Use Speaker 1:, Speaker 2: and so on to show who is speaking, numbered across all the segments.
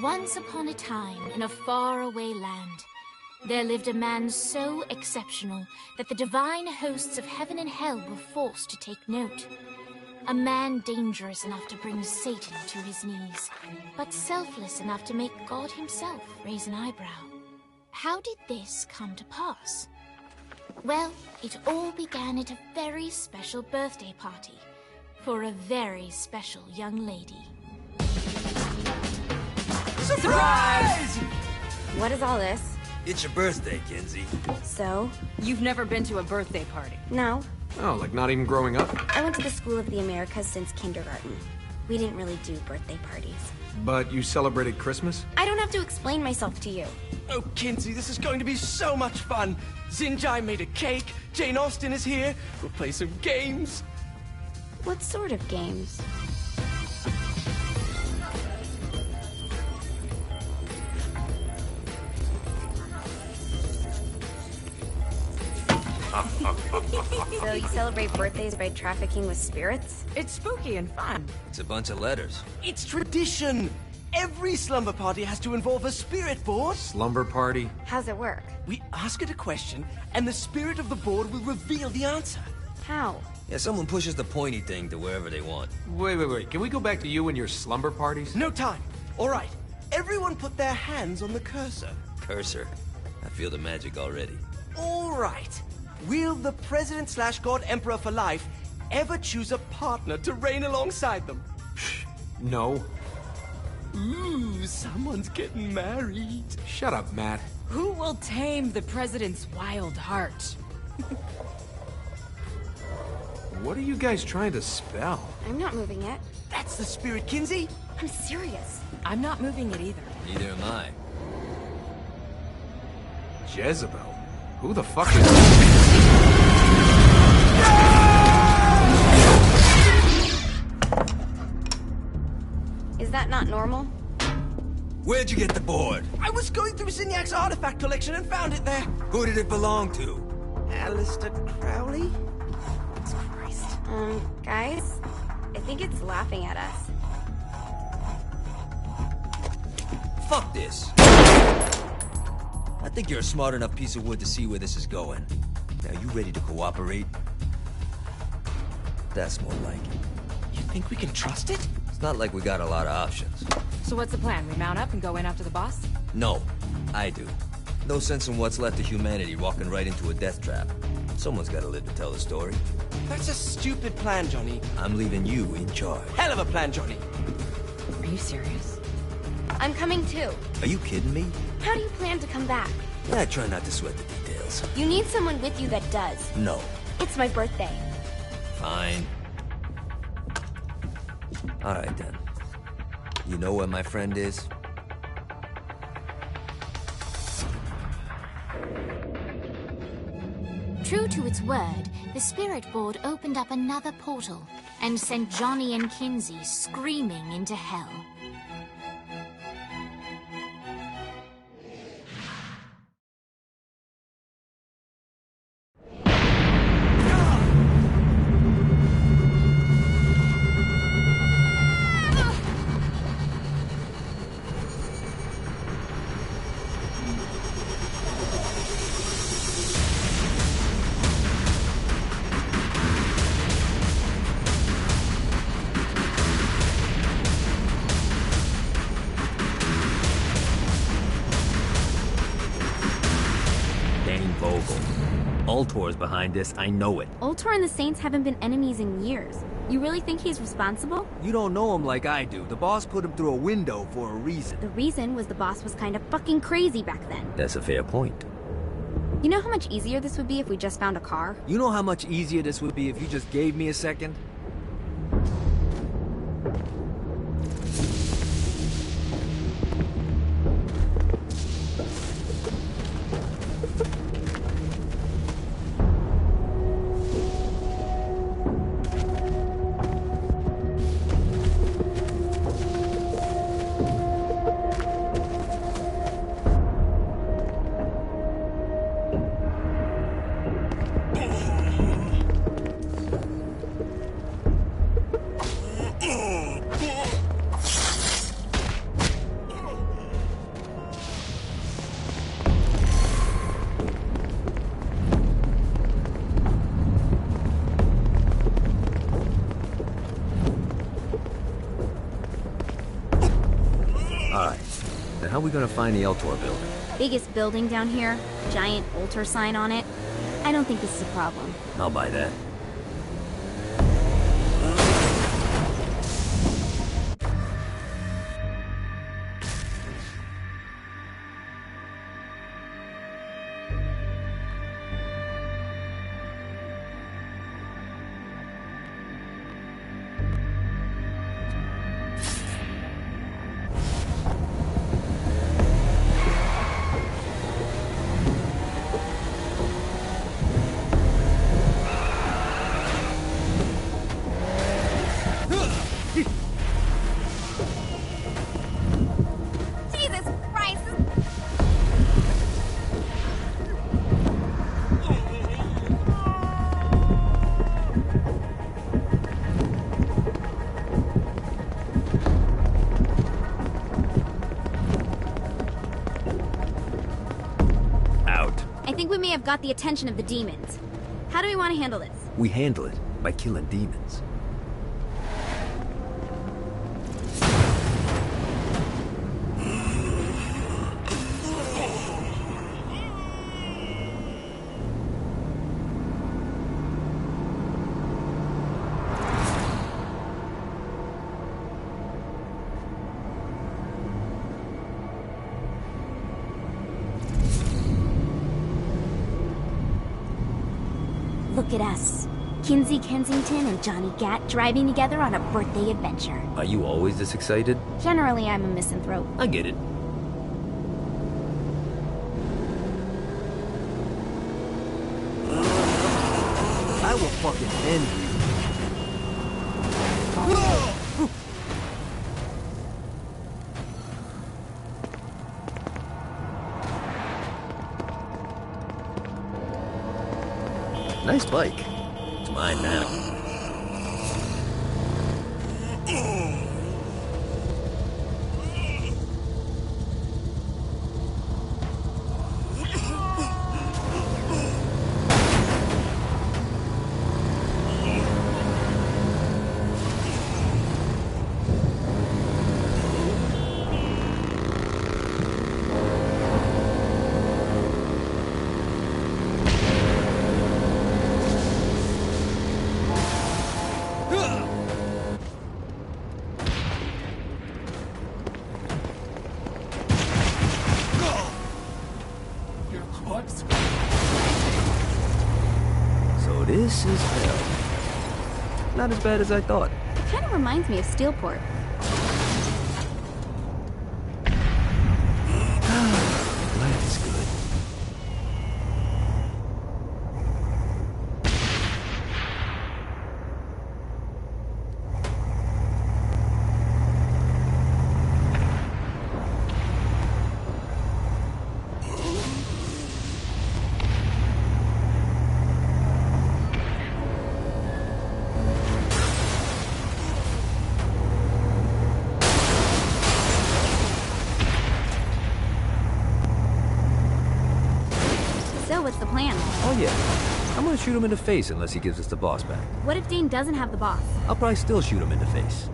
Speaker 1: Once upon a time, in a faraway land, there lived a man so exceptional that the divine hosts of heaven and hell were forced to take note. A man dangerous enough to bring Satan to his knees, but selfless enough to make God himself raise an eyebrow. How did this come to pass? Well, it all began at a very special birthday party for a very special young lady.
Speaker 2: Surprise!
Speaker 3: What is all this?
Speaker 4: It's your birthday, Kinsey.
Speaker 3: So?
Speaker 2: You've never been to a birthday party?
Speaker 3: No.
Speaker 5: Oh, like not even growing up?
Speaker 3: I went to the School of the Americas since kindergarten. We didn't really do birthday parties.
Speaker 5: But you celebrated Christmas?
Speaker 3: I don't have to explain myself to you.
Speaker 6: Oh, Kinsey, this is going to be so much fun. Xinjai made a cake, Jane Austen is here, we'll play some games.
Speaker 3: What sort of games? So you celebrate birthdays by trafficking with spirits?
Speaker 2: It's spooky and fun.
Speaker 4: It's a bunch of letters.
Speaker 6: It's tradition. Every slumber party has to involve a spirit board.
Speaker 5: Slumber party?
Speaker 3: How's it work?
Speaker 6: We ask it a question, and the spirit of the board will reveal the answer.
Speaker 3: How?
Speaker 4: Yeah, someone pushes the pointy thing to wherever they want.
Speaker 5: Wait. Can we go back to you and your slumber parties?
Speaker 6: No time. All right. Everyone put their hands on the cursor.
Speaker 4: Cursor. I feel the magic already.
Speaker 6: All right. Will the President/God Emperor for life ever choose a partner to reign alongside them?
Speaker 5: No.
Speaker 6: Ooh, someone's getting married.
Speaker 5: Shut up, Matt.
Speaker 2: Who will tame the president's wild heart?
Speaker 5: What are you guys trying to spell?
Speaker 3: I'm not moving it.
Speaker 6: That's the spirit, Kinsey.
Speaker 3: I'm serious.
Speaker 2: I'm not moving it either.
Speaker 4: Neither am I.
Speaker 5: Jezebel? Who the fuck is...
Speaker 3: Is that not normal?
Speaker 4: Where'd you get the board?
Speaker 6: I was going through Signac's artifact collection and found it there.
Speaker 4: Who did it belong to?
Speaker 6: Alistair Crowley?
Speaker 3: Christ. Guys? I think it's laughing at us.
Speaker 4: Fuck this. I think you're a smart enough piece of wood to see where this is going. Now, you ready to cooperate? That's more like it.
Speaker 6: You think we can trust it?
Speaker 4: It's not like we got a lot of options.
Speaker 2: So what's the plan? We mount up and go in after the boss?
Speaker 4: No, I do. No sense in what's left of humanity walking right into a death trap. Someone's gotta live to tell the story.
Speaker 6: That's a stupid plan, Johnny.
Speaker 4: I'm leaving you in charge.
Speaker 6: Hell of a plan, Johnny.
Speaker 2: Are you serious?
Speaker 3: I'm coming too.
Speaker 4: Are you kidding me?
Speaker 3: How do you plan to come back?
Speaker 4: Yeah, I try not to sweat the details.
Speaker 3: You need someone with you that does.
Speaker 4: No.
Speaker 3: It's my birthday.
Speaker 4: Fine. Alright then. You know where my friend is?
Speaker 1: True to its word, the spirit board opened up another portal and sent Johnny and Kinsey screaming into hell.
Speaker 4: Ultor's behind this, I know it.
Speaker 3: Ultor and the Saints haven't been enemies in years. You really think he's responsible?
Speaker 4: You don't know him like I do. The boss put him through a window for a reason.
Speaker 3: The reason was the boss was kind of fucking crazy back then.
Speaker 4: That's a fair point.
Speaker 3: You know how much easier this would be if we just found a car?
Speaker 4: You know how much easier this would be if you just gave me a second?
Speaker 7: How are we gonna find the Eltor building?
Speaker 8: Biggest building down here, giant altar sign on it. I don't think this is a problem.
Speaker 7: I'll buy that.
Speaker 8: Jesus Christ!
Speaker 7: Out.
Speaker 8: I think we may have got the attention of the demons. How do we want to handle this?
Speaker 7: We handle it by killing demons.
Speaker 8: Look at us. Kinsey Kensington and Johnny Gat driving together on a birthday adventure.
Speaker 7: Are you always this excited?
Speaker 8: Generally, I'm a misanthrope.
Speaker 7: I get it.
Speaker 4: I will fucking end you.
Speaker 7: Nice bike. It's mine now. So this is hell. Not as bad as I thought.
Speaker 8: It kind of reminds me of Steelport.
Speaker 7: Life is good.
Speaker 8: So, what's the plan?
Speaker 7: Oh yeah. I'm gonna shoot him in the face unless he gives us the boss back.
Speaker 8: What if Dane doesn't have the boss?
Speaker 7: I'll probably still shoot him in the face.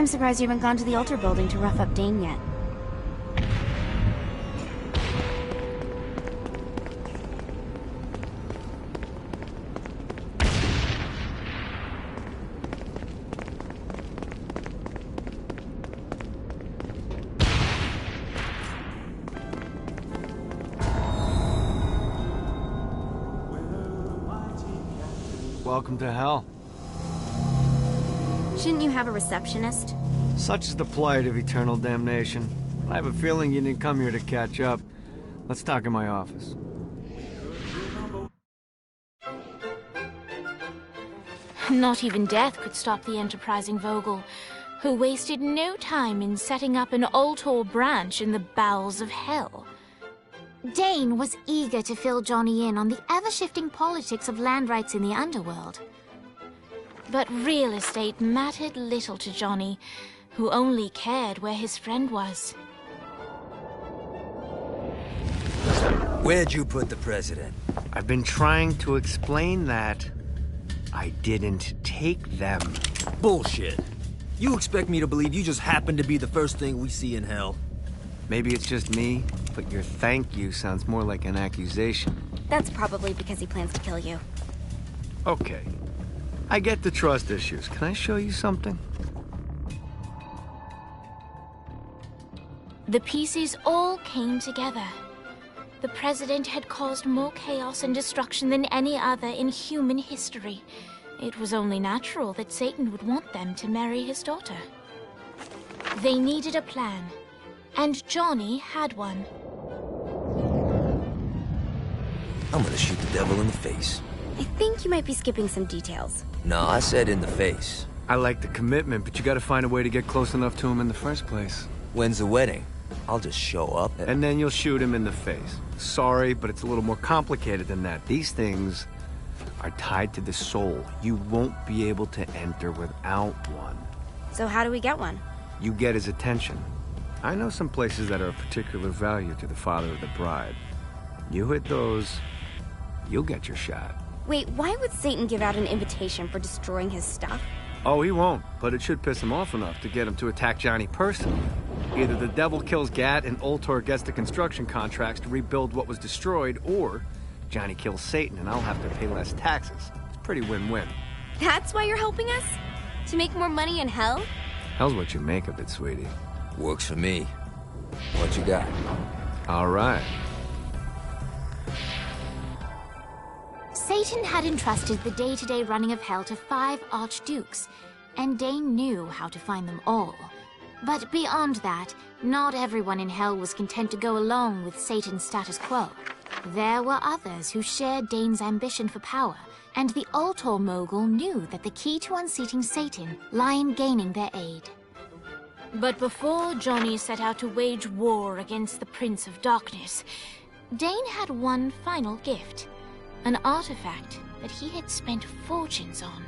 Speaker 8: surprised you haven't gone to the altar building to rough up Dane yet.
Speaker 9: Welcome to hell.
Speaker 8: Shouldn't you have a receptionist?
Speaker 9: Such is the plight of eternal damnation. I have a feeling you didn't come here to catch up. Let's talk in my office.
Speaker 1: Not even death could stop the enterprising Vogel, who wasted no time in setting up an Ultor branch in the bowels of hell. Dane was eager to fill Johnny in on the ever-shifting politics of land rights in the underworld. But real estate mattered little to Johnny, who only cared where his friend was.
Speaker 4: Where'd you put the president?
Speaker 9: I've been trying to explain that. I didn't take them.
Speaker 4: Bullshit. You expect me to believe you just happened to be the first thing we see in hell?
Speaker 9: Maybe it's just me, but your thank you sounds more like an accusation.
Speaker 8: That's probably because he plans to kill you.
Speaker 9: Okay. I get the trust issues. Can I show you something?
Speaker 1: The pieces all came together. The president had caused more chaos and destruction than any other in human history. It was only natural that Satan would want them to marry his daughter. They needed a plan, and Johnny had one.
Speaker 4: I'm gonna shoot the devil in the face.
Speaker 8: I think you might be skipping some details.
Speaker 4: No, I said in the face.
Speaker 9: I like the commitment, but you gotta find a way to get close enough to him in the first place.
Speaker 4: When's the wedding? I'll just show up
Speaker 9: and then you'll shoot him in the face. Sorry, but it's a little more complicated than that. These things are tied to the soul. You won't be able to enter without one.
Speaker 8: So how do we get one?
Speaker 9: You get his attention. I know some places that are of particular value to the father of the bride. You hit those, you'll get your shot.
Speaker 8: Wait, why would Satan give out an invitation for destroying his stuff?
Speaker 9: Oh, he won't, but it should piss him off enough to get him to attack Johnny personally. Either the devil kills Gat and Ultor gets the construction contracts to rebuild what was destroyed, or Johnny kills Satan and I'll have to pay less taxes. It's pretty win-win.
Speaker 8: That's why you're helping us? To make more money in hell?
Speaker 9: Hell's what you make of it, sweetie.
Speaker 4: Works for me. What you got?
Speaker 9: All right.
Speaker 1: Satan had entrusted the day-to-day running of hell to 5 archdukes, and Dane knew how to find them all. But beyond that, not everyone in hell was content to go along with Satan's status quo. There were others who shared Dane's ambition for power, and the Ultor mogul knew that the key to unseating Satan lay in gaining their aid. But before Johnny set out to wage war against the Prince of Darkness, Dane had one final gift. An artifact that he had spent fortunes on.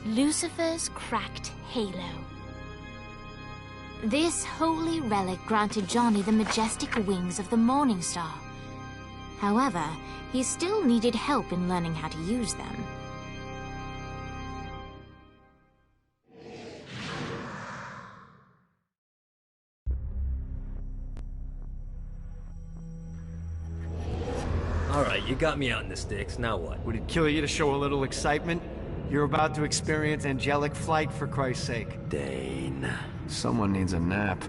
Speaker 1: Lucifer's cracked halo. This holy relic granted Johnny the majestic wings of the Morning Star. However, he still needed help in learning how to use them.
Speaker 4: Alright, you got me out in the sticks, now what?
Speaker 9: Would it kill you to show a little excitement? You're about to experience angelic flight, for Christ's sake.
Speaker 4: Dane.
Speaker 9: Someone needs a nap.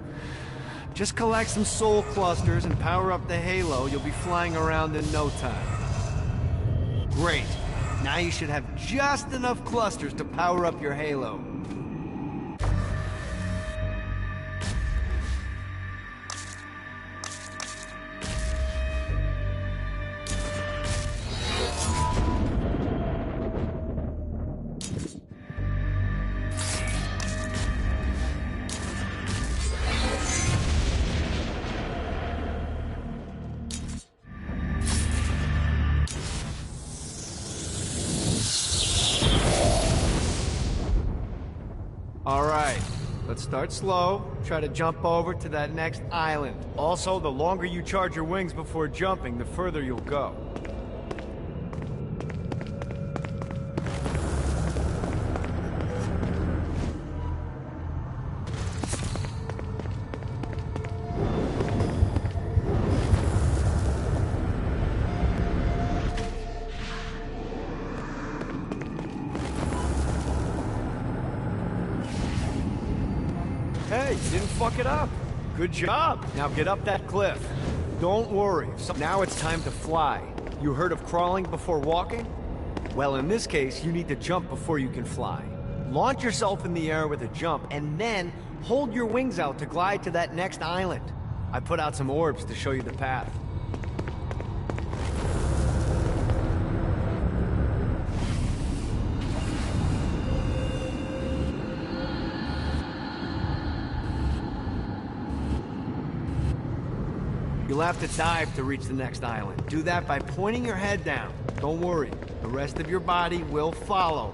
Speaker 9: Just collect some soul clusters and power up the halo. You'll be flying around in no time. Great. Now you should have just enough clusters to power up your halo. Alright, let's start slow. Try to jump over to that next island. Also, the longer you charge your wings before jumping, the further you'll go. Hey, you didn't fuck it up. Good job. Now get up that cliff. Don't worry. Now it's time to fly. You heard of crawling before walking? Well, in this case, you need to jump before you can fly. Launch yourself in the air with a jump, and then hold your wings out to glide to that next island. I put out some orbs to show you the path. You'll have to dive to reach the next island. Do that by pointing your head down. Don't worry, the rest of your body will follow.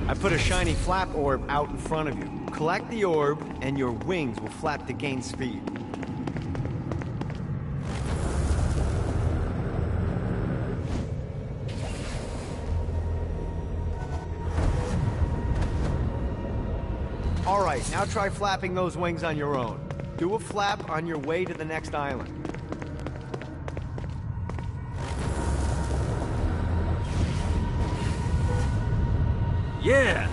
Speaker 9: I put a shiny flap orb out in front of you. Collect the orb, and your wings will flap to gain speed. All right, now try flapping those wings on your own. Do a flap on your way to the next island.
Speaker 4: Yeah!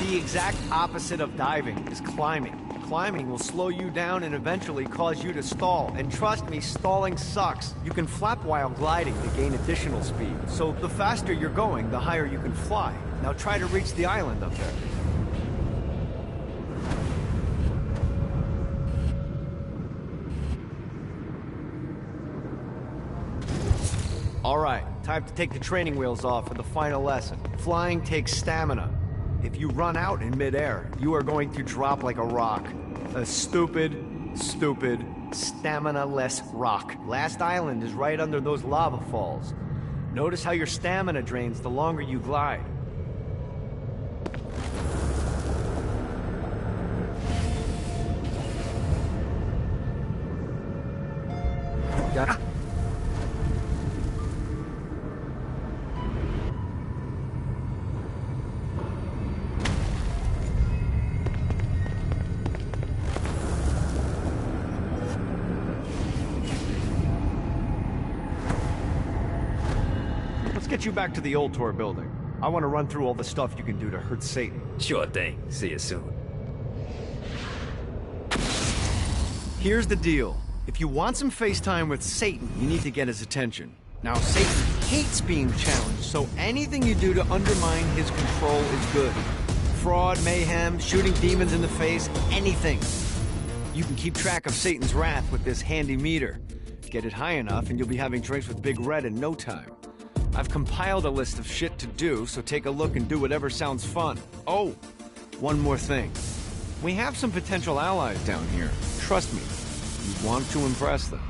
Speaker 9: The exact opposite of diving is climbing. Climbing will slow you down and eventually cause you to stall. And trust me, stalling sucks. You can flap while gliding to gain additional speed. So the faster you're going, the higher you can fly. Now try to reach the island up there. All right, time to take the training wheels off for the final lesson. Flying takes stamina. If you run out in midair, you are going to drop like a rock. A stupid, stamina-less rock. Last island is right under those lava falls. Notice how your stamina drains the longer you glide. Got it? Let's get you back to the Ultor building. I want to run through all the stuff you can do to hurt Satan.
Speaker 4: Sure thing. See you soon.
Speaker 9: Here's the deal. If you want some FaceTime with Satan, you need to get his attention. Now, Satan hates being challenged, so anything you do to undermine his control is good. Fraud, mayhem, shooting demons in the face, anything. You can keep track of Satan's wrath with this handy meter. Get it high enough and you'll be having drinks with Big Red in no time. I've compiled a list of shit to do, so take a look and do whatever sounds fun. Oh, one more thing. We have some potential allies down here. Trust me, you want to impress them.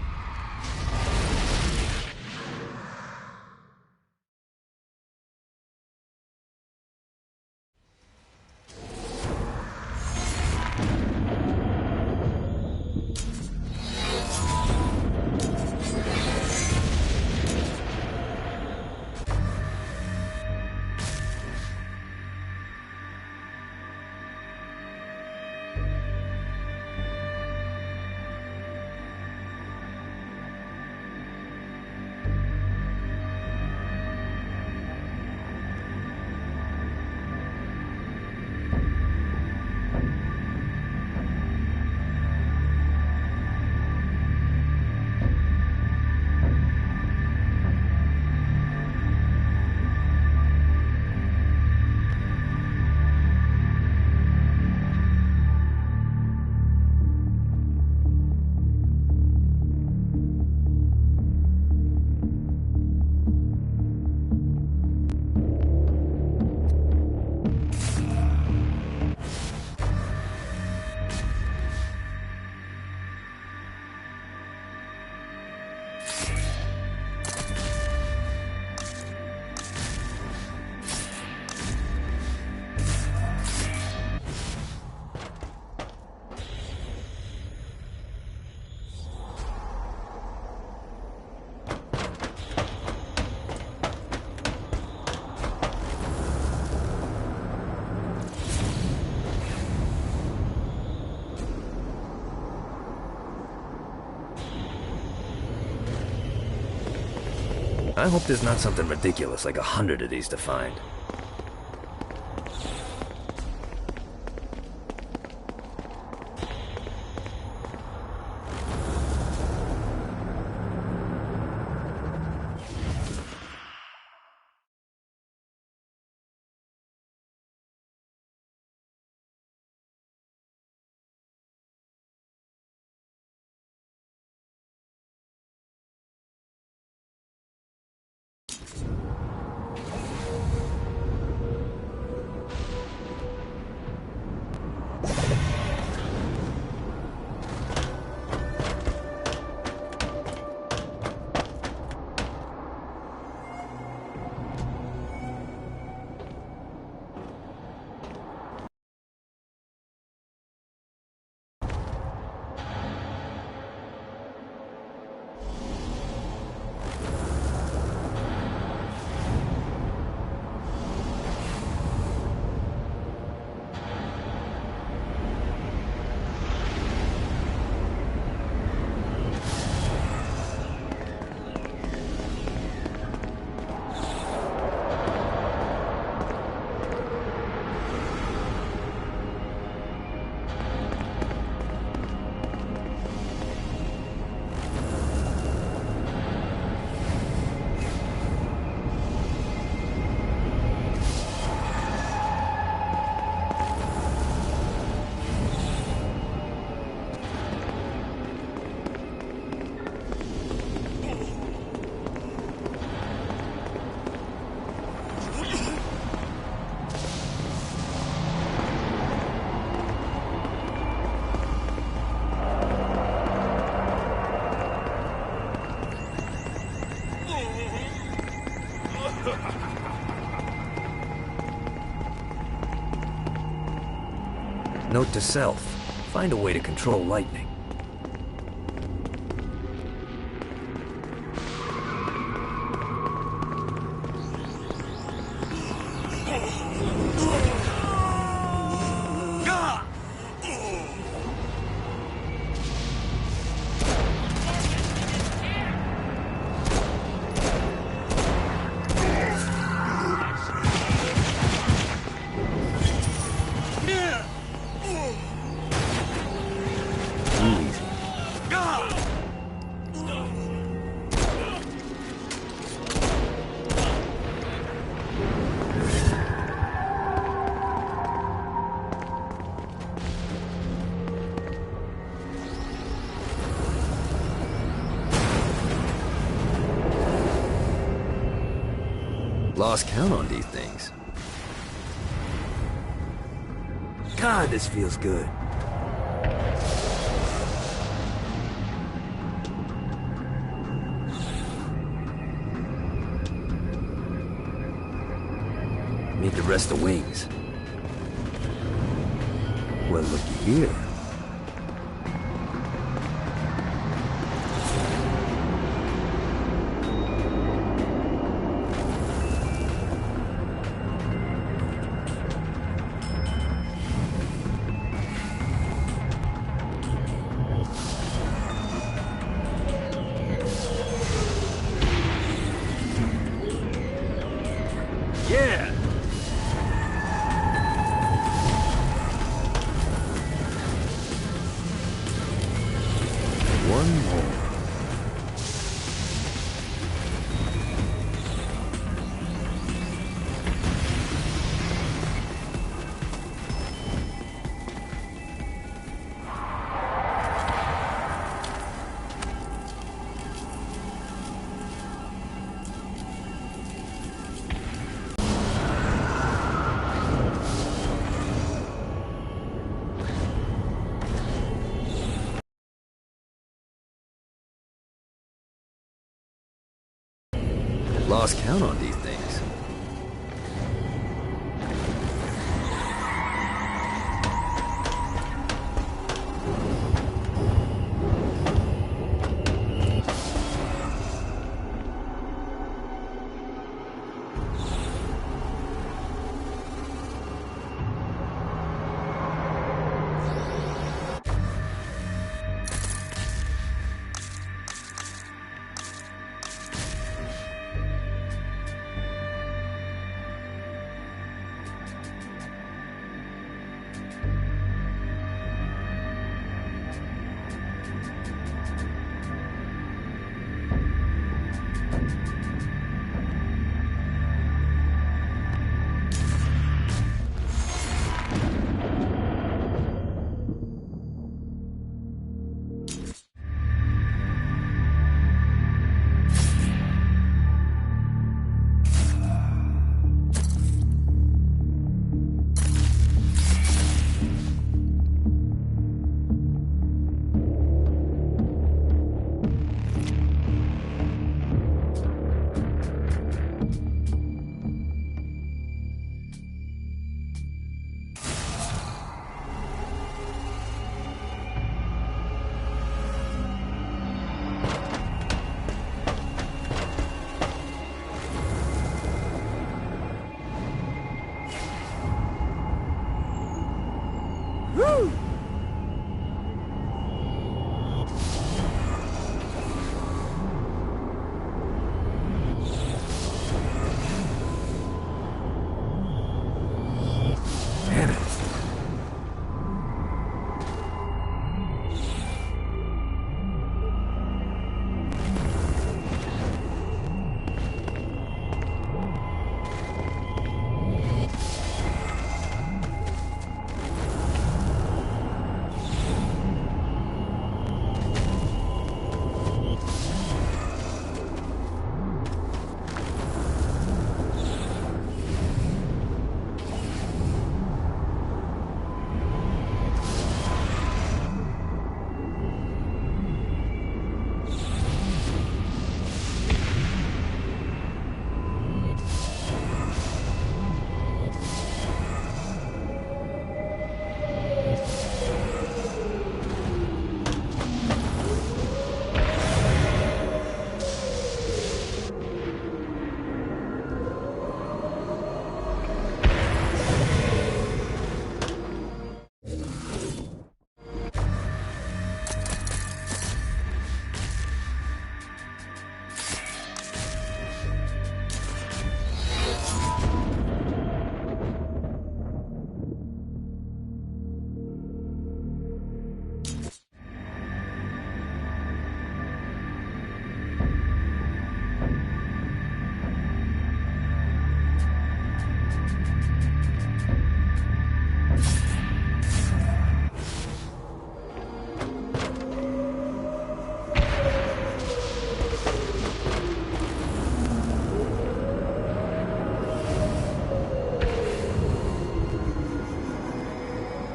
Speaker 7: I hope there's not something ridiculous like 100 of these to find. Note to self, find a way to control lightning. Lost count on these things. God, this feels good. Need the rest of wings. Well, looky here. Yeah! One more. Lost count on these things.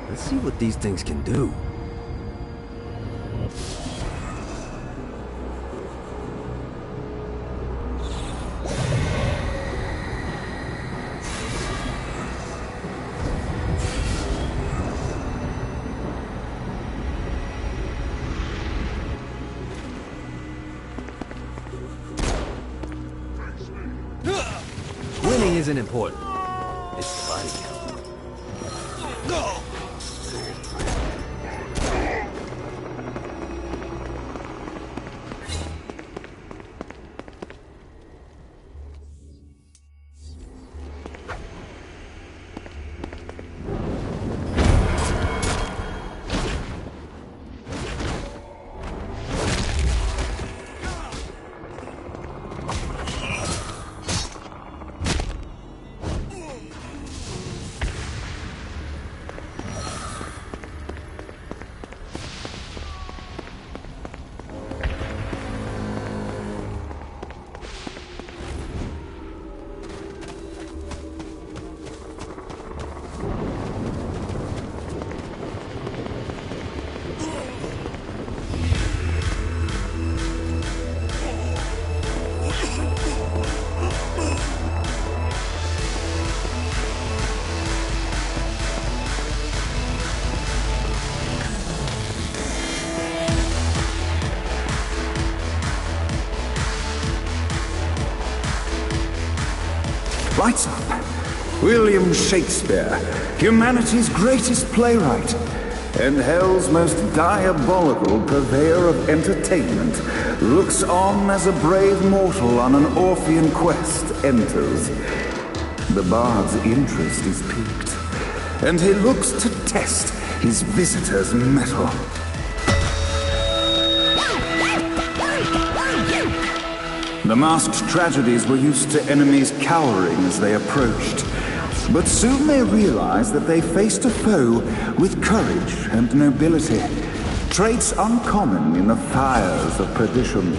Speaker 7: Let's see what these things can do. Winning isn't important. It's the body count. Go!
Speaker 10: Lights up. William Shakespeare, humanity's greatest playwright, and hell's most diabolical purveyor of entertainment, looks on as a brave mortal on an Orphean quest enters. The bard's interest is piqued, and he looks to test his visitor's mettle. The masked tragedies were used to enemies cowering as they approached. But soon they realized that they faced a foe with courage and nobility, traits uncommon in the fires of perdition.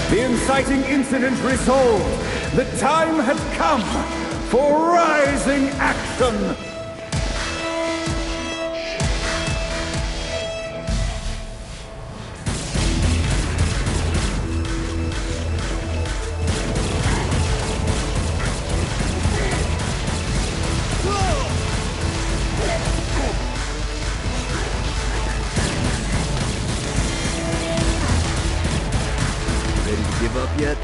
Speaker 10: The inciting incident resolved. The time had come for rising action.
Speaker 7: give up yet?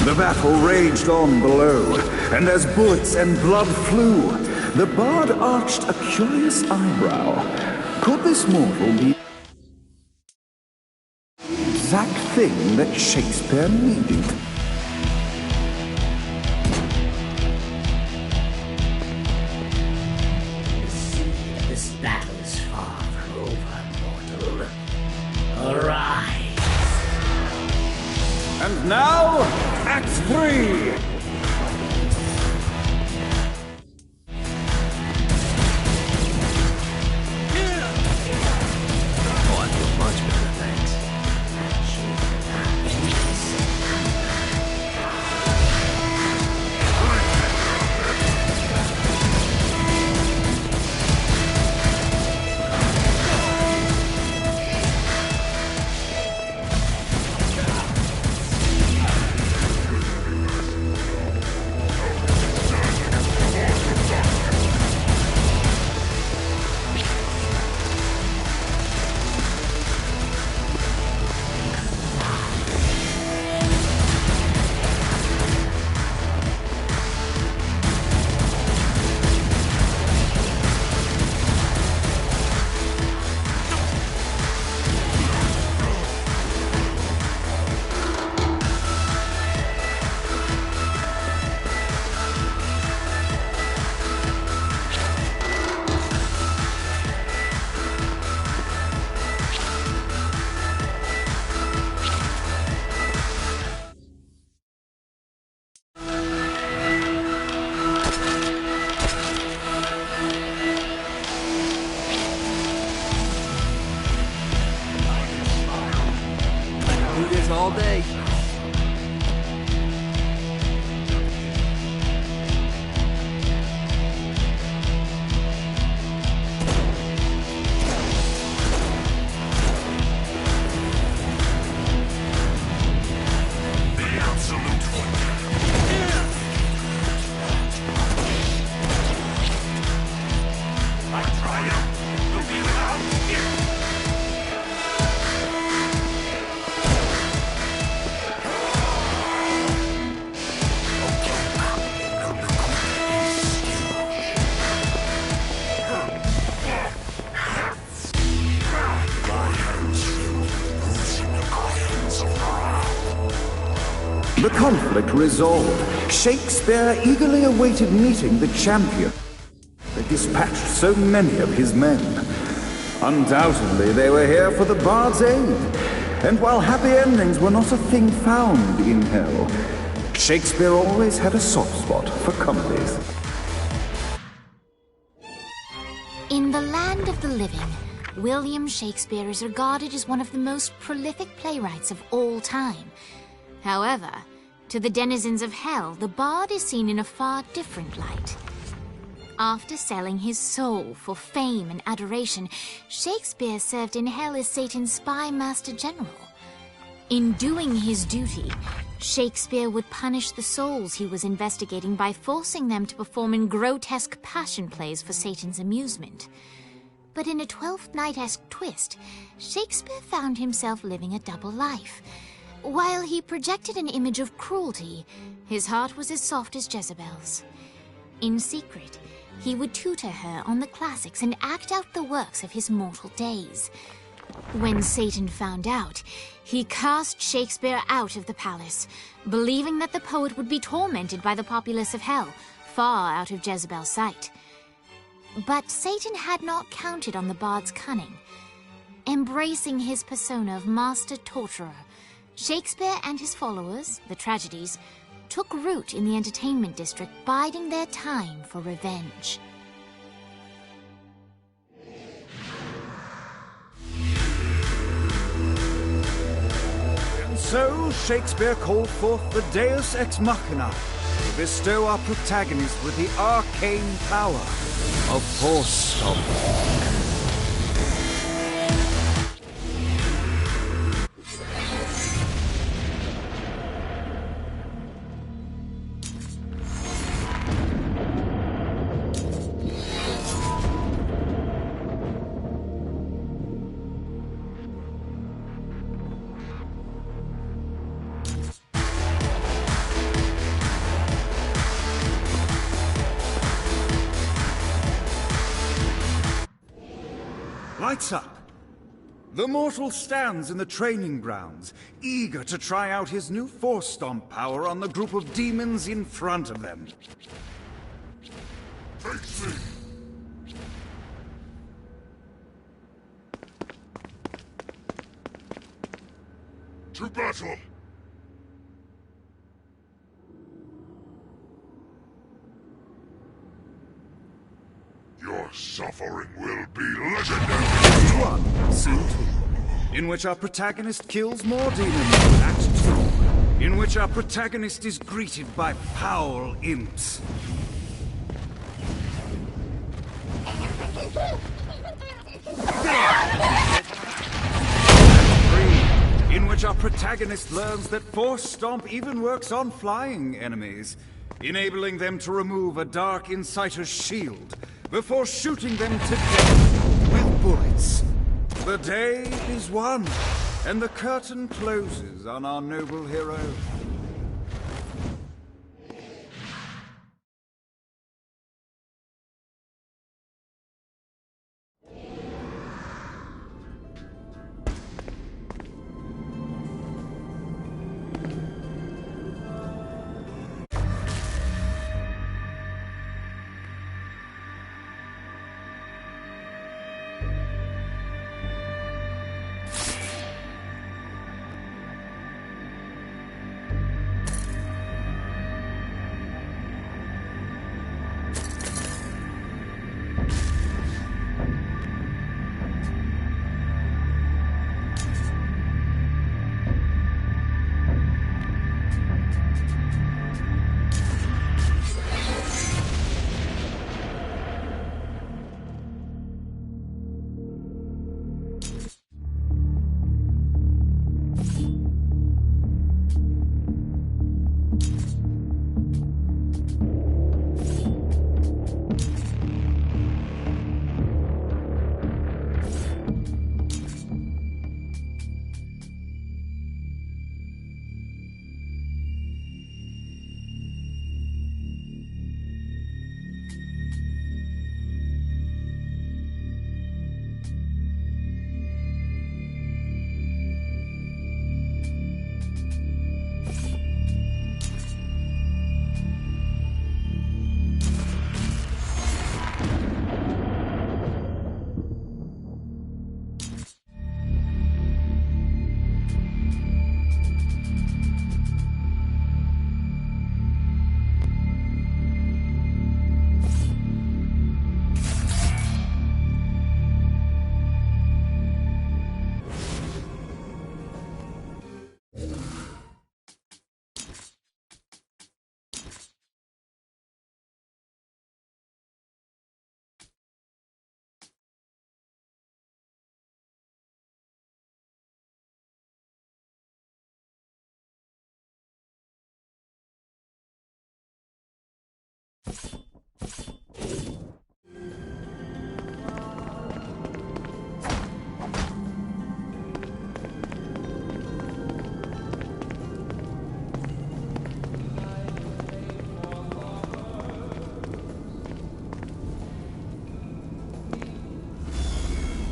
Speaker 10: The battle raged on below, and as bullets and blood flew, the bard arched a curious eyebrow. Could this mortal be the exact thing that Shakespeare needed?
Speaker 11: This battle is far from over, mortal. Arise!
Speaker 10: And now, Act 3!
Speaker 7: All day.
Speaker 10: The conflict resolved, Shakespeare eagerly awaited meeting the champion that dispatched so many of his men. Undoubtedly, they were here for the bard's aid, and while happy endings were not a thing found in hell, Shakespeare always had a soft spot for comedies.
Speaker 1: In the land of the living, William Shakespeare is regarded as one of the most prolific playwrights of all time. However, to the denizens of hell, the bard is seen in a far different light. After selling his soul for fame and adoration, Shakespeare served in hell as Satan's spy master general. In doing his duty, Shakespeare would punish the souls he was investigating by forcing them to perform in grotesque passion plays for Satan's amusement. But in a Twelfth Night-esque twist, Shakespeare found himself living a double life. While he projected an image of cruelty, his heart was as soft as Jezebel's. In secret, he would tutor her on the classics and act out the works of his mortal days. When Satan found out, he cast Shakespeare out of the palace, believing that the poet would be tormented by the populace of hell, far out of Jezebel's sight. But Satan had not counted on the bard's cunning. Embracing his persona of master torturer, Shakespeare and his followers, the tragedies, took root in the entertainment district, biding their time for revenge.
Speaker 10: And so Shakespeare called forth the Deus Ex Machina, bestow our protagonist with the arcane power of Force Stomp. Lights up! The mortal stands in the training grounds, eager to try out his new Force Stomp power on the group of demons in front of them.
Speaker 12: Face me! To battle! Your suffering will be legendary!
Speaker 10: Act 1, Scene 2, in which our protagonist kills more demons. Act 2, in which our protagonist is greeted by foul imps. Act 3, in which our protagonist learns that Force Stomp even works on flying enemies, enabling them to remove a Dark Inciter's shield before shooting them to death with bullets. The day is won, and the curtain closes on our noble hero.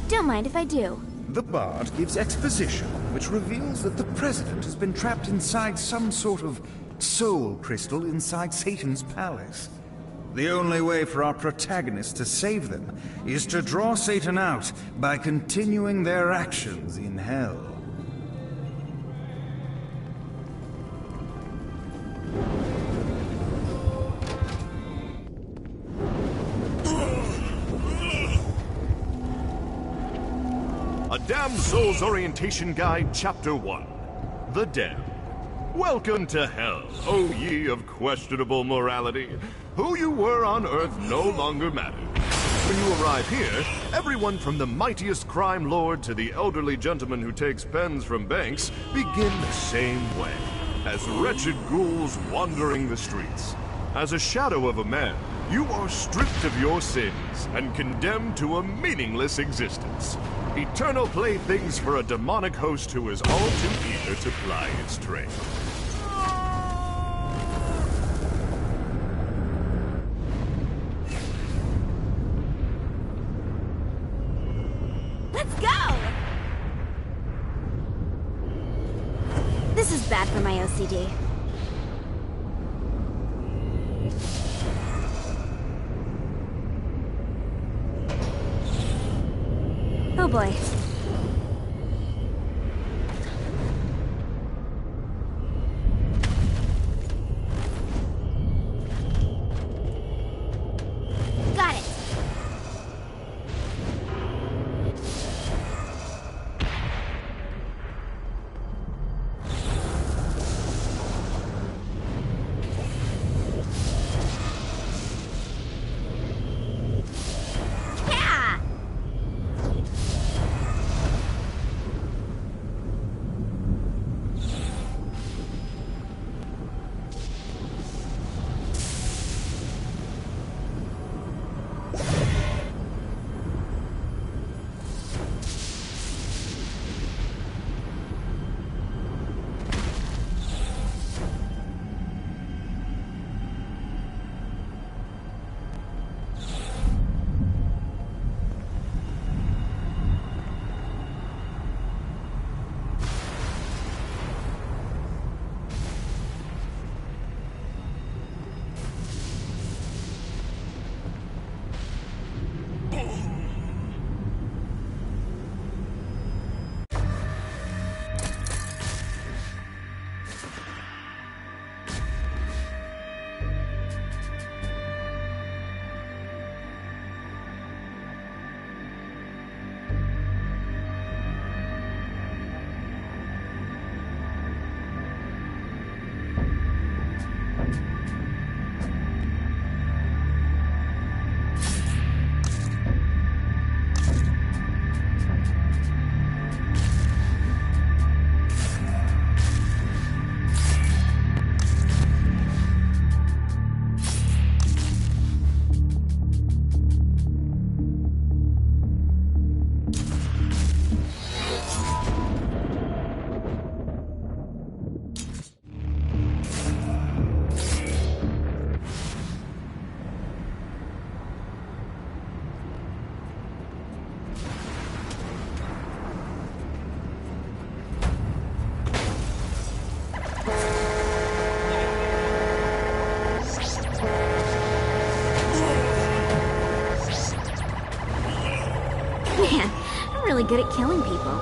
Speaker 8: Don't mind if I do.
Speaker 10: The Bard gives exposition, which reveals that the President has been trapped inside some sort of soul crystal inside Satan's palace. The only way for our protagonist to save them is to draw Satan out by continuing their actions in hell.
Speaker 12: A Damn Souls Orientation Guide, Chapter 1. The Damned.
Speaker 13: Welcome to hell, O ye of questionable morality. Who you were on Earth no longer matters. When you arrive here, everyone from the mightiest crime lord to the elderly gentleman who takes pens from banks begin the same way, as wretched ghouls wandering the streets. As a shadow of a man, you are stripped of your sins and condemned to a meaningless existence. Eternal playthings for a demonic host who is all too eager to ply its trade.
Speaker 8: Let's go! This is bad for my OCD. Oh boy. Got it. Yeah! Man, I'm really good at killing people.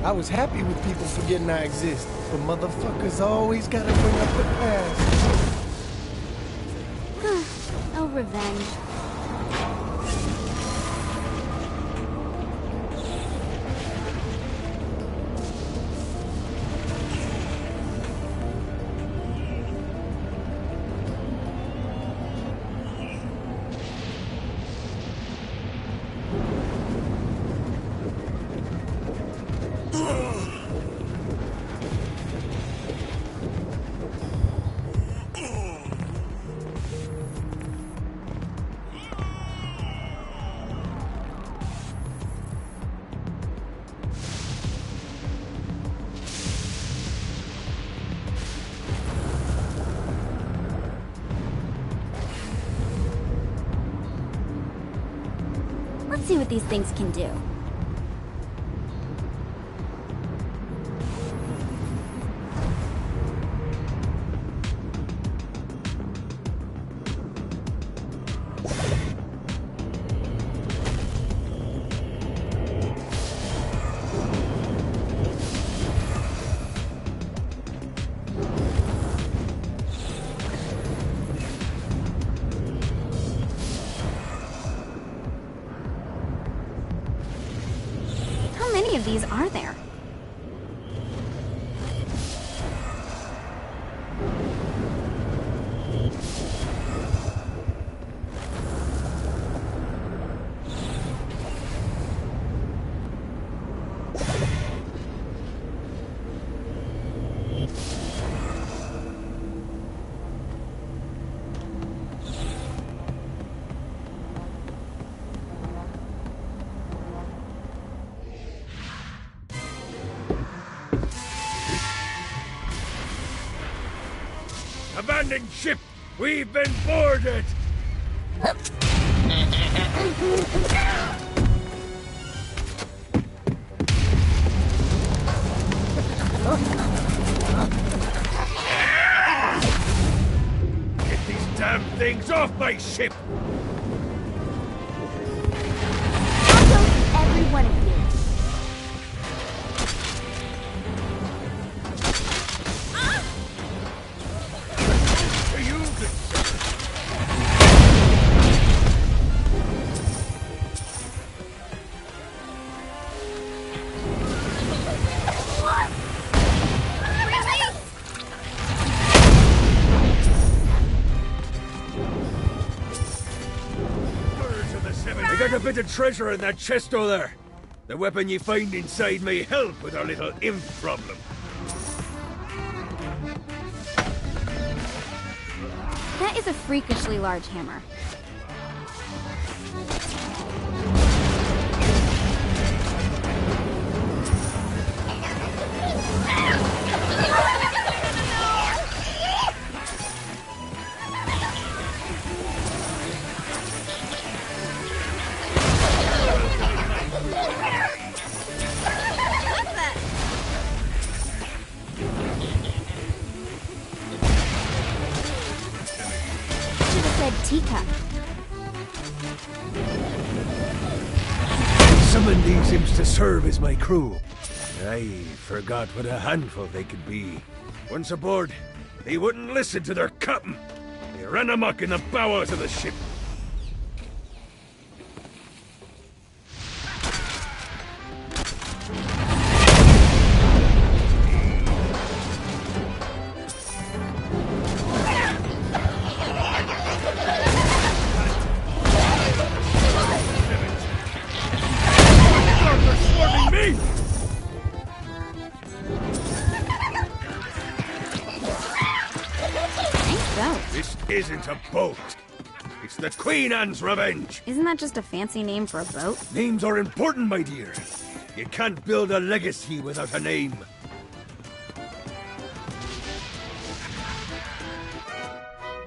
Speaker 14: I was happy with people forgetting I exist, but motherfuckers always gotta bring up the past.
Speaker 8: Oh, revenge. Let's see what these things can do. How many of these are there?
Speaker 15: Abandoned ship! We've been boarded! Get these damn things off my ship!
Speaker 8: I'll go with every one of you.
Speaker 15: I got a bit of treasure in that chest over there. The weapon you find inside may help with our little imp problem.
Speaker 8: That is a freakishly large hammer. Teacup.
Speaker 15: I summoned these imps to serve as my crew. I forgot what a handful they could be. Once aboard, they wouldn't listen to their captain. They ran amok in the bowels of the ship. This isn't a boat. It's the Queen Anne's Revenge.
Speaker 8: Isn't that just a fancy name for a boat?
Speaker 15: Names are important, my dear. You can't build a legacy without a name.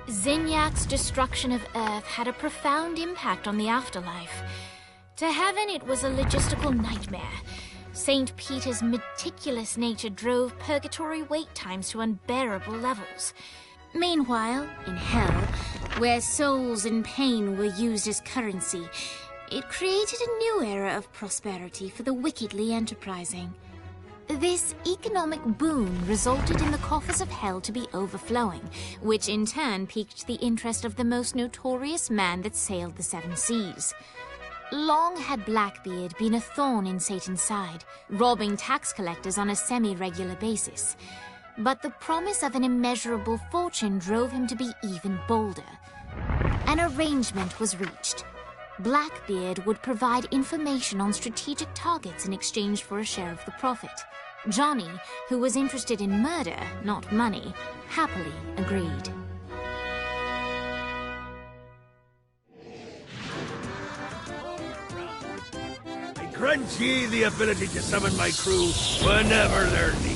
Speaker 1: Zinyak's destruction of Earth had a profound impact on the afterlife. To heaven, it was a logistical nightmare. St. Peter's meticulous nature drove purgatory wait times to unbearable levels. Meanwhile, in hell, where souls in pain were used as currency, it created a new era of prosperity for the wickedly enterprising. This economic boon resulted in the coffers of hell to be overflowing, which in turn piqued the interest of the most notorious man that sailed the seven seas. Long had Blackbeard been a thorn in Satan's side, robbing tax collectors on a semi-regular basis. But the promise of an immeasurable fortune drove him to be even bolder. An arrangement was reached. Blackbeard would provide information on strategic targets in exchange for a share of the profit. Johnny, who was interested in murder, not money, happily agreed.
Speaker 15: I grant ye the ability to summon my crew whenever they're needed.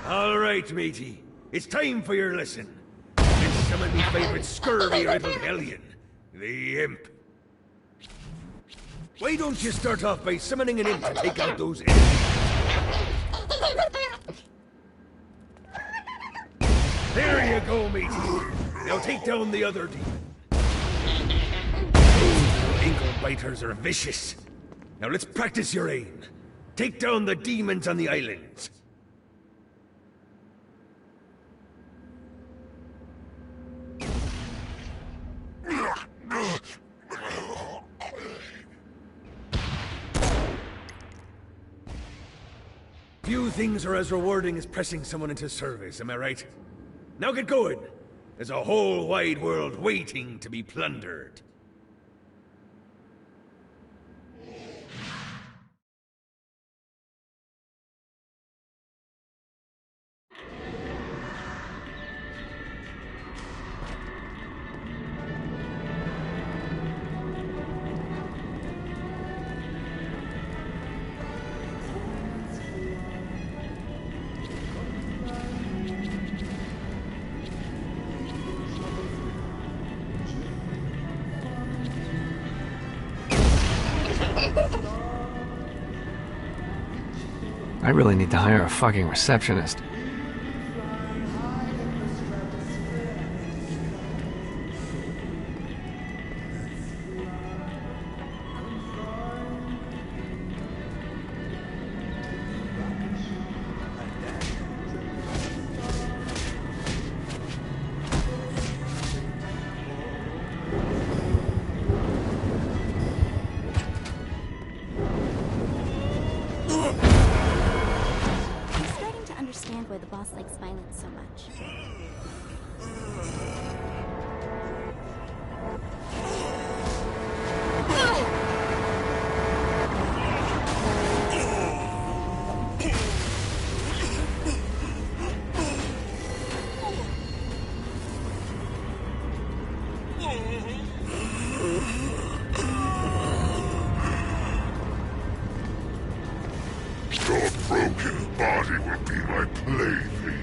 Speaker 15: All right, matey. It's time for your lesson. Let's summon me favorite scurvy-riddled hellion, the Imp. Why don't you start off by summoning an imp to take out those enemies? There you go, matey. Now take down the other demon. Those ankle biters are vicious. Now let's practice your aim. Take down the demons on the islands. Few things are as rewarding as pressing someone into service, am I right? Now get going! There's a whole wide world waiting to be plundered.
Speaker 9: I really need to hire a fucking receptionist.
Speaker 8: Why the boss likes violence so much.
Speaker 12: Your broken body will be my plaything.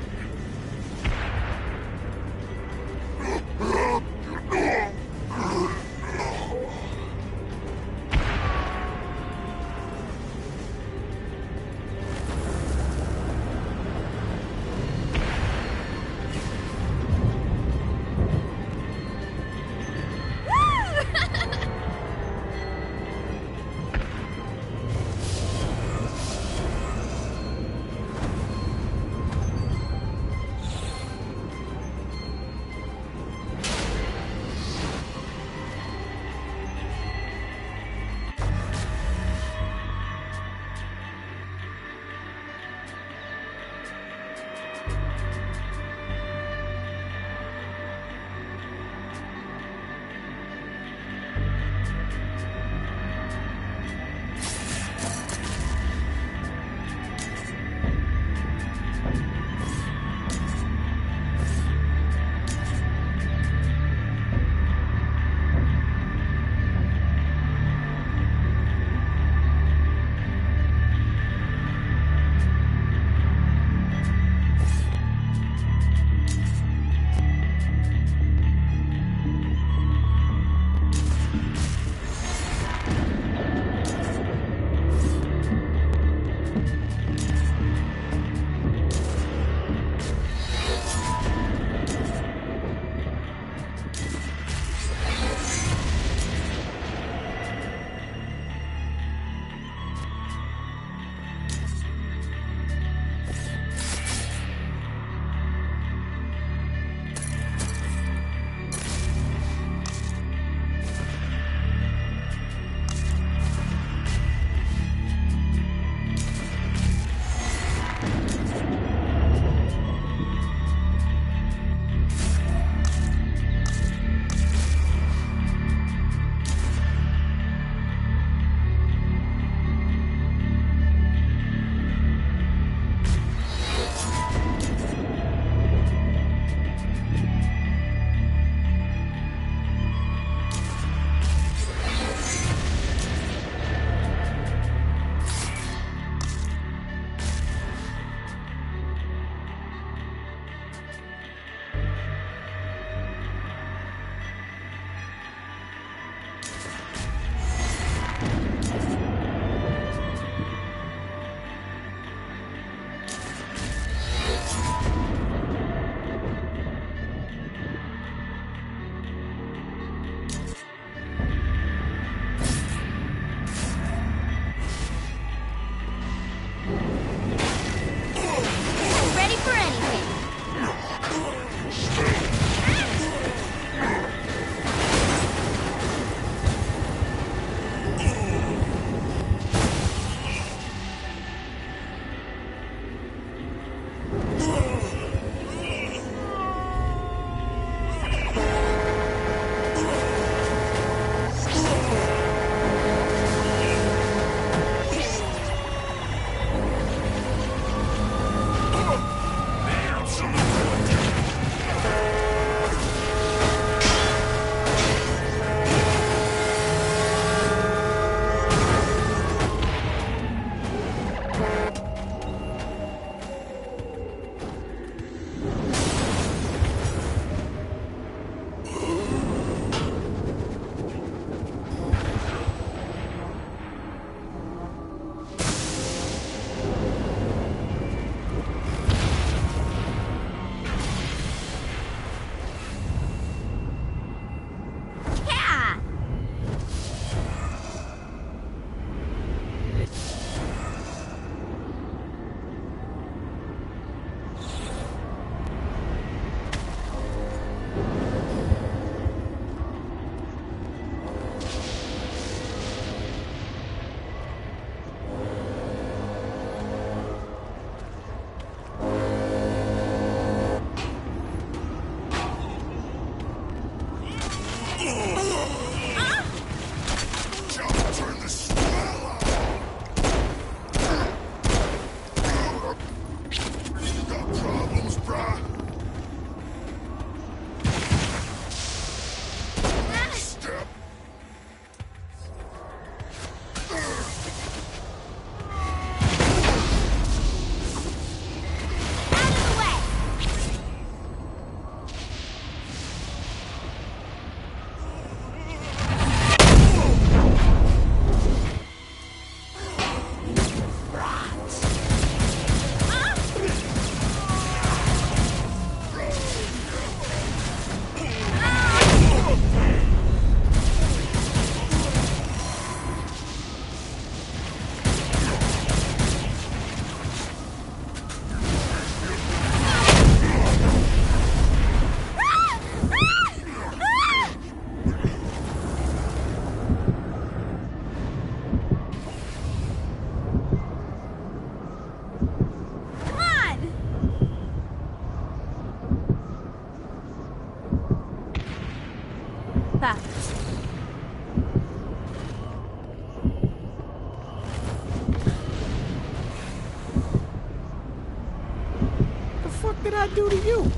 Speaker 14: I do to you?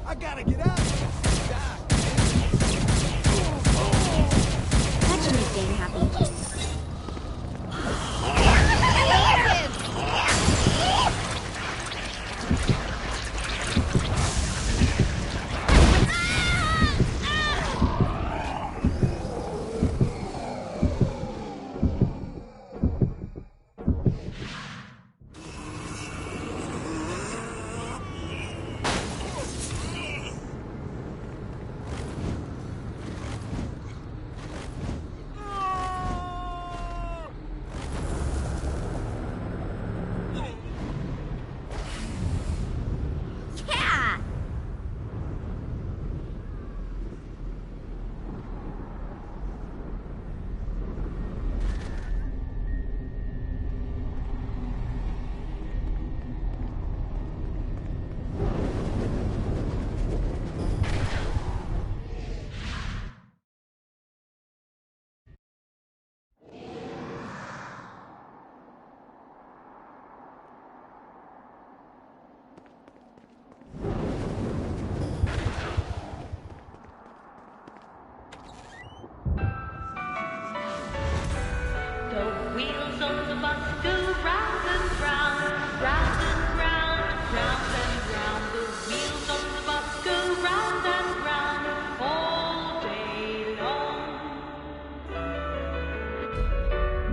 Speaker 14: I gotta get out.
Speaker 8: That should make Dane happy.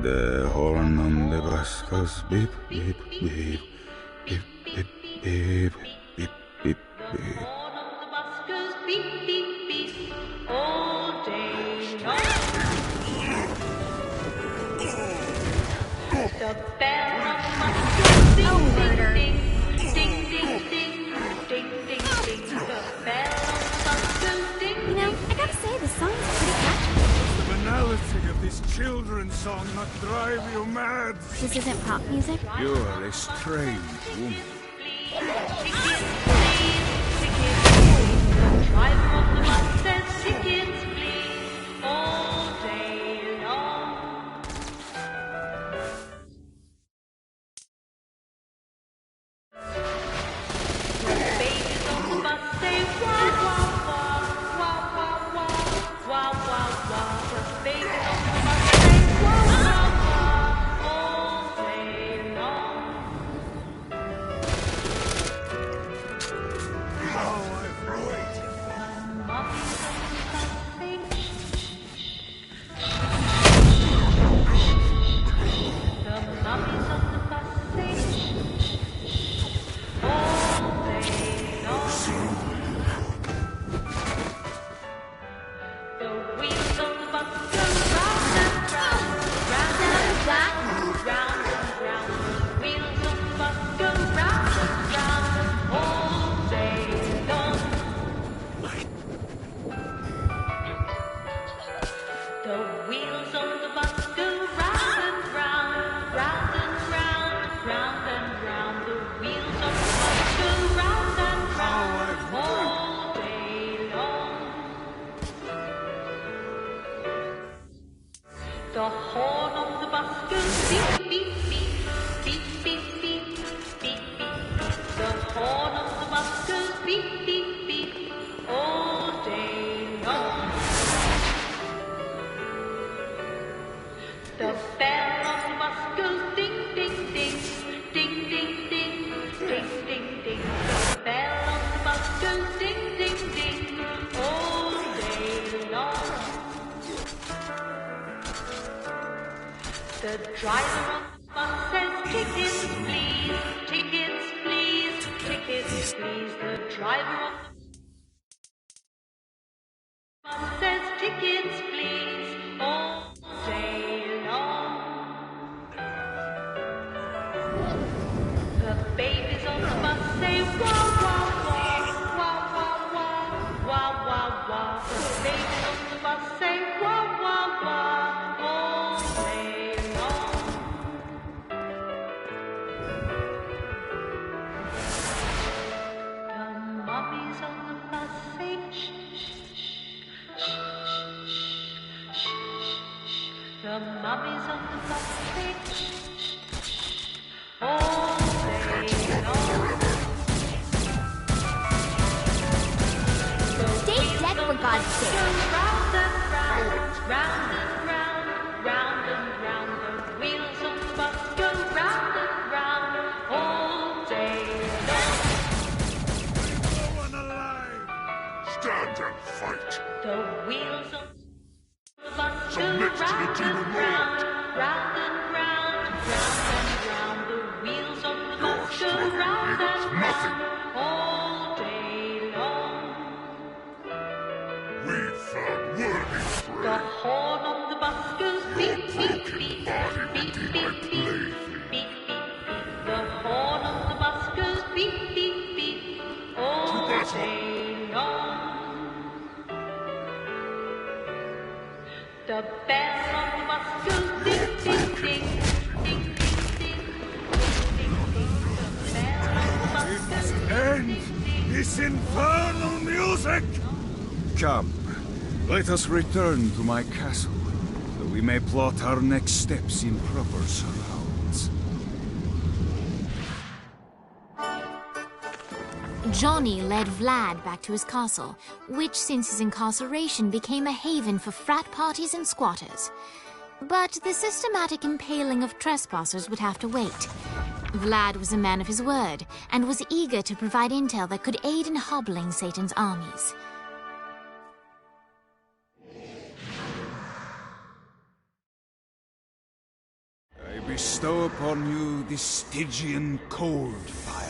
Speaker 10: The horn on the bus goes beep, beep, beep, beep, beep, beep, beep, beep, beep.
Speaker 16: The bell must go ding, ding, ding, ding, ding, ding, ding, ding. The bell must go ding.
Speaker 8: You know, I gotta say, the song's pretty catchy.
Speaker 15: The banality of this children's song not drive you mad.
Speaker 8: This isn't pop music?
Speaker 15: You're a strange woman.
Speaker 16: Driver of the bus says tickets, please, all day long. The babies on the bus say wah, wah, wah, wah, wah, wah, wah, wah, wah. The babies on the bus say wah, wah, wah, all day long.
Speaker 15: Oh, I've waited.
Speaker 16: The horn of the bus goes beep, beep, beep, beep, beep, beep, beep, beep, beep. The horn of the bus goes beep, beep, beep, all day long. The bell of the bus goes ding, ding, ding, ding, ding, ding, ding, ding, ding. The bell of the bus goes ding, ding, ding, all day long. The driver of the bus says tickets, please, tickets, please, tickets, please. The driver of the bus says tickets, please, all day long. The babies on the bus say wah, wah, wah, wah, wah, wah, wah, wah, wah. The babies on the bus say wah, wah, wah, all day long. The mummies on the bus say shh, shh, shh, shh, shh, shh, shh. The mummies on the bus say shh, shh, shh, all day long.
Speaker 1: God's sake.
Speaker 16: Round and round, round and round, round and round. The wheels on the bus go round and round all day long.
Speaker 12: No one alive! Stand and fight!
Speaker 16: The wheels on the bus go
Speaker 12: Submit to the
Speaker 16: round
Speaker 12: demon
Speaker 16: and round, round and round, round and round. The wheels on the bus go round and round all day long.
Speaker 12: We found worthy
Speaker 16: The
Speaker 12: prey.
Speaker 16: horn on the bus goes beep, beep, beep,
Speaker 12: Body
Speaker 16: beep,
Speaker 12: will be
Speaker 16: beep,
Speaker 12: my
Speaker 16: beep,
Speaker 12: plaything.
Speaker 16: beep, beep, beep. The horn on the bus goes beep, beep, beep all day long. The bell on the bus goes ding, ding, ding, ding, ding, ding, ding, ding. The bell on the bus goes
Speaker 10: End this infernal music! Come, let us return to my castle, so we may plot our next steps in proper surrounds.
Speaker 1: Johnny led Vlad back to his castle, which since his incarceration became a haven for frat parties and squatters. But the systematic impaling of trespassers would have to wait. Vlad was a man of his word, and was eager to provide intel that could aid in hobbling Satan's armies.
Speaker 10: I bestow upon you the Stygian cold fire.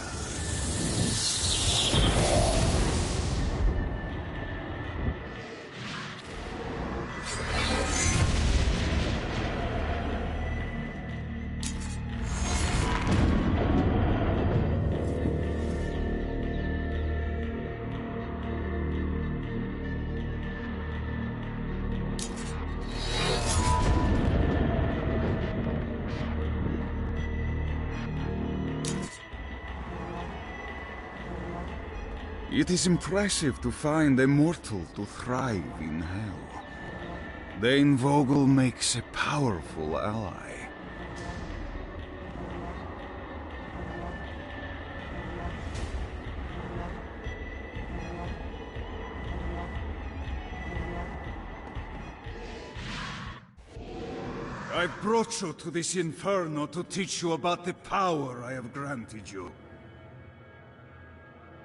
Speaker 10: It is impressive to find a mortal to thrive in hell. Dane Vogel makes a powerful ally. I brought you to this inferno to teach you about the power I have granted you.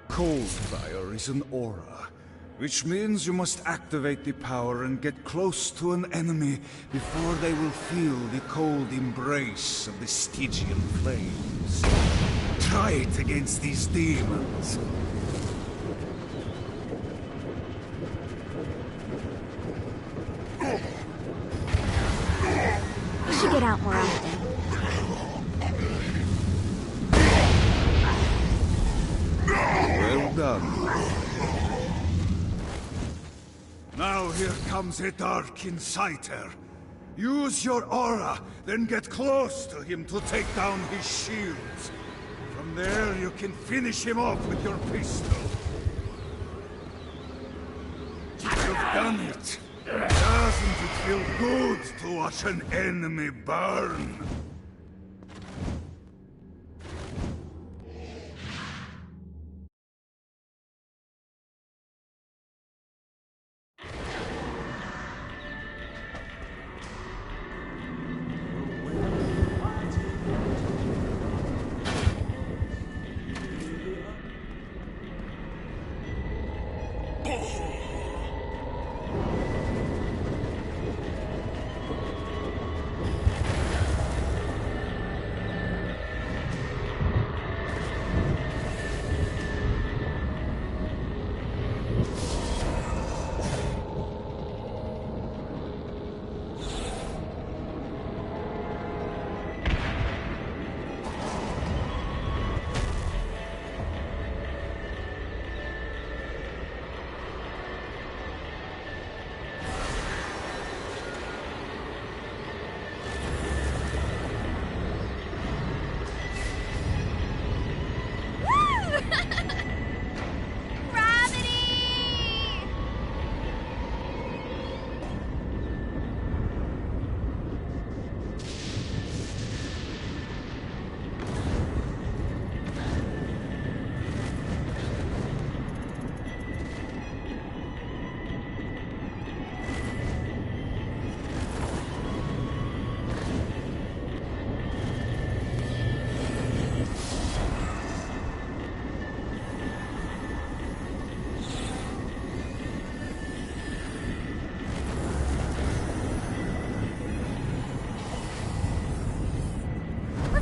Speaker 10: Cold fire is an aura, which means you must activate the power and get close to an enemy before they will feel the cold embrace of the Stygian flames. Try it against these demons.
Speaker 8: We should get out more often.
Speaker 10: Well done. Now here comes a Dark Inciter. Use your aura, then get close to him to take down his shields. From there, you can finish him off with your pistol. You've done it. Doesn't it feel good to watch an enemy burn?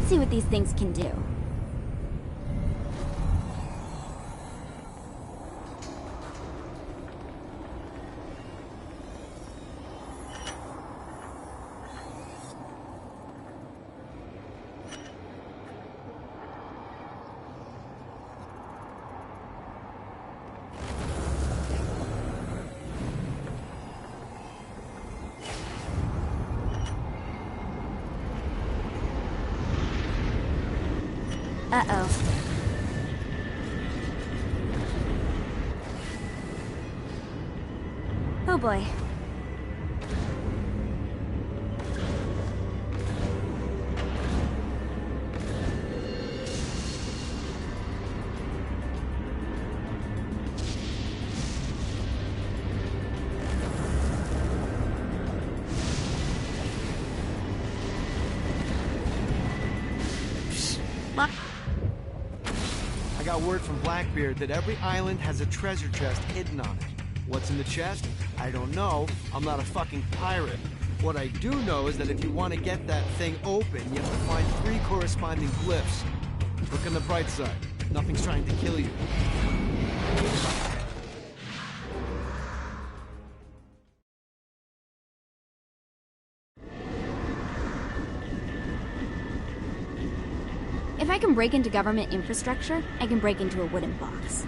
Speaker 8: see what these things can do. Uh-oh. Oh boy.
Speaker 17: I got word from Blackbeard that every island has a treasure chest hidden on it. What's in the chest? I don't know. I'm not a fucking pirate. What I do know is that if you want to get that thing open, you have to find 3 corresponding glyphs. Look on the bright side. Nothing's trying to kill you.
Speaker 8: If I can break into government infrastructure, I can break into a wooden box.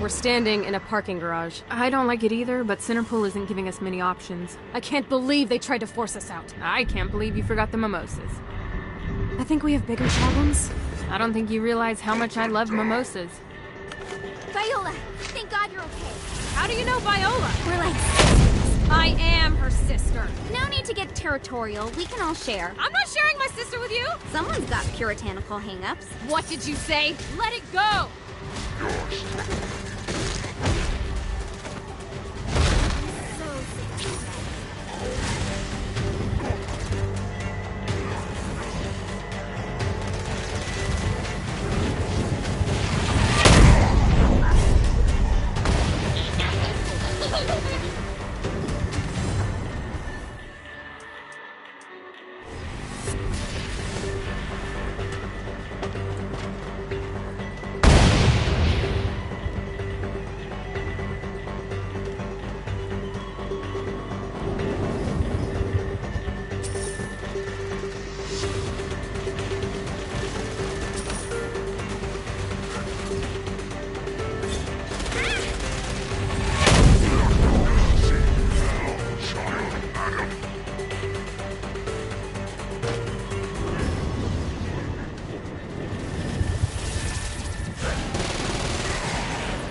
Speaker 18: We're standing in a parking garage. I don't like it either, but Centerpool isn't giving us many options.
Speaker 19: I can't believe they tried to force us out.
Speaker 18: I can't believe you forgot the mimosas.
Speaker 19: I think we have bigger problems.
Speaker 18: I don't think you realize how much I love mimosas.
Speaker 8: Viola, thank God you're okay.
Speaker 19: How do you know Viola?
Speaker 8: We're like sisters.
Speaker 19: I am her sister.
Speaker 8: No need to get territorial. We can all share.
Speaker 19: I'm not sharing my sister with you.
Speaker 8: Someone's got puritanical hang-ups.
Speaker 19: What did you say? Let it go.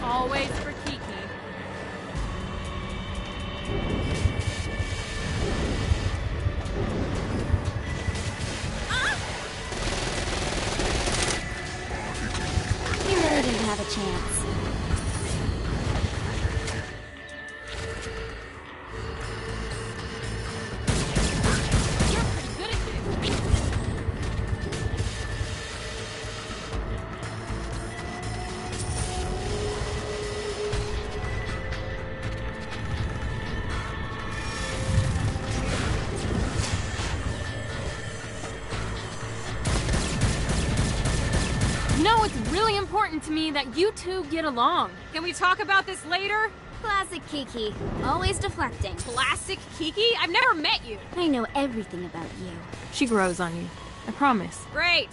Speaker 18: Always for Kiki.
Speaker 8: You really didn't have a chance.
Speaker 18: No, it's really important to me that you two get along.
Speaker 19: Can we talk about this later?
Speaker 8: Classic Kiki. Always deflecting.
Speaker 19: Classic Kiki? I've never met you.
Speaker 8: I know everything about you.
Speaker 18: She grows on you. I promise.
Speaker 19: Great.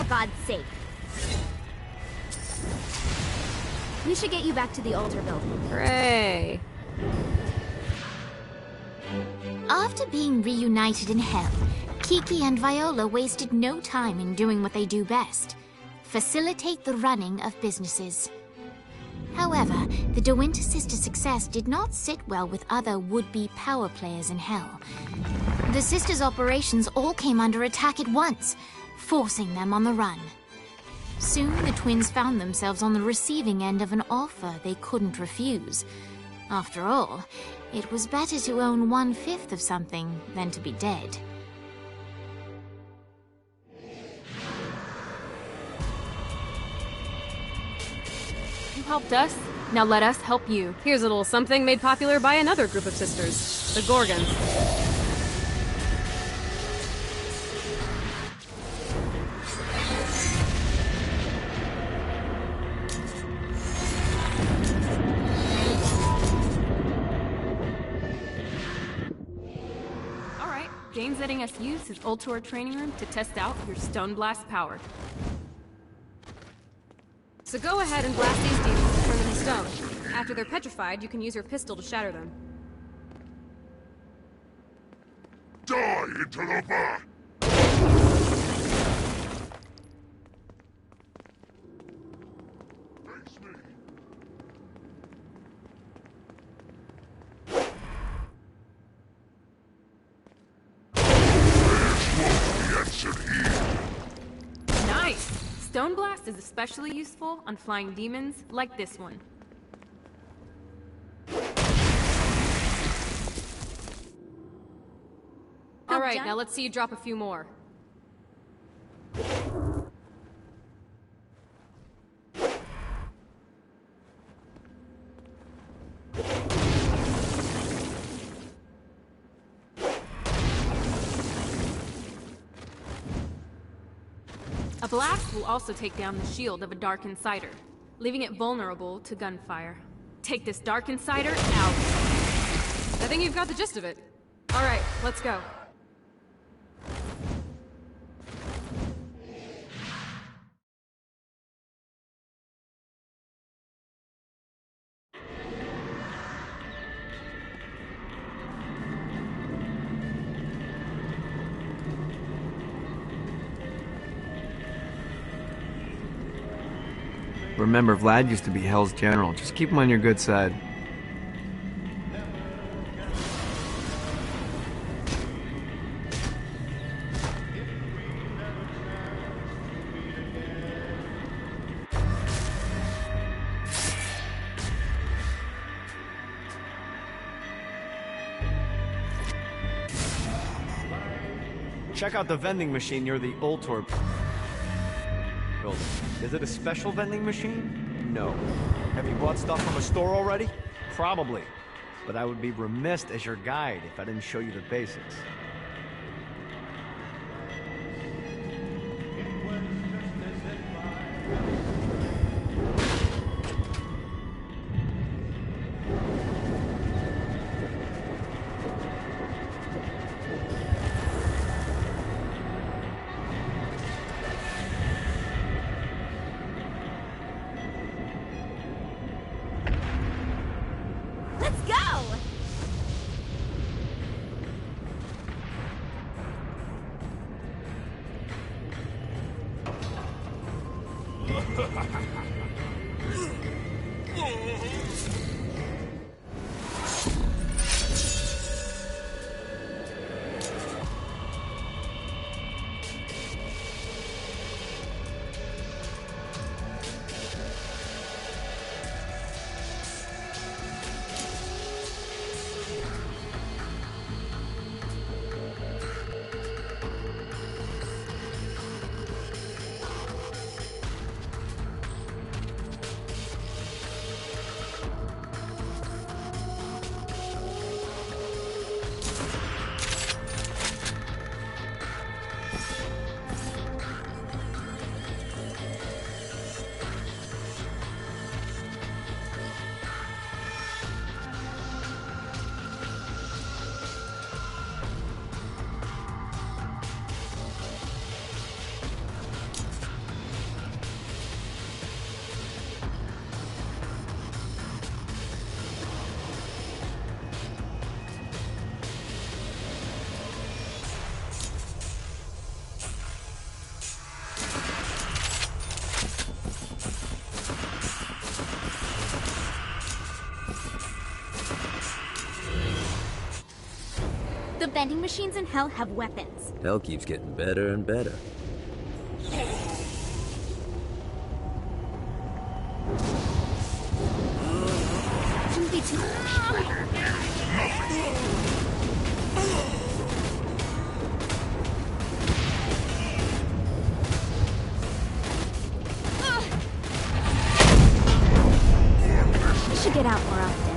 Speaker 8: God's sake. We should get you back to the altar building.
Speaker 18: Hooray.
Speaker 1: After being reunited in Hell, Kiki and Viola wasted no time in doing what they do best: facilitate the running of businesses. However, the De Winter sisters' success did not sit well with other would-be power players in Hell. The sisters' operations all came under attack at once, forcing them on the run. Soon, the twins found themselves on the receiving end of an offer they couldn't refuse. After all, it was better to own 1/5 of something than to be dead.
Speaker 18: You helped us, now let us help you. Here's a little something made popular by another group of sisters, the Gorgons. Jane's letting us use his Ultor training room to test out your Stone Blast power.
Speaker 19: So go ahead and blast these demons to turn them to stone. After they're petrified, you can use your pistol to shatter them.
Speaker 12: Die, interloper!
Speaker 18: Nice! Stone Blast is especially useful on flying demons like this one.
Speaker 8: help
Speaker 19: Alright,
Speaker 8: Johnny?
Speaker 19: now let's see you drop a few more. A blast will also take down the shield of a Dark Insider, leaving it vulnerable to gunfire. Take this Dark Insider out. I think you've got the gist of it. Alright, let's go.
Speaker 9: Remember, Vlad used to be Hell's general. Just keep him on your good side.
Speaker 17: Check out the vending machine near the Ultor building. Is it a special vending machine? No. Have you bought stuff from a store already? Probably. But I would be remiss as your guide if I didn't show you the basics.
Speaker 8: Let's go! The vending machines in Hell have weapons.
Speaker 7: Hell keeps getting better and better.
Speaker 8: Shouldn't be too We should get out more often.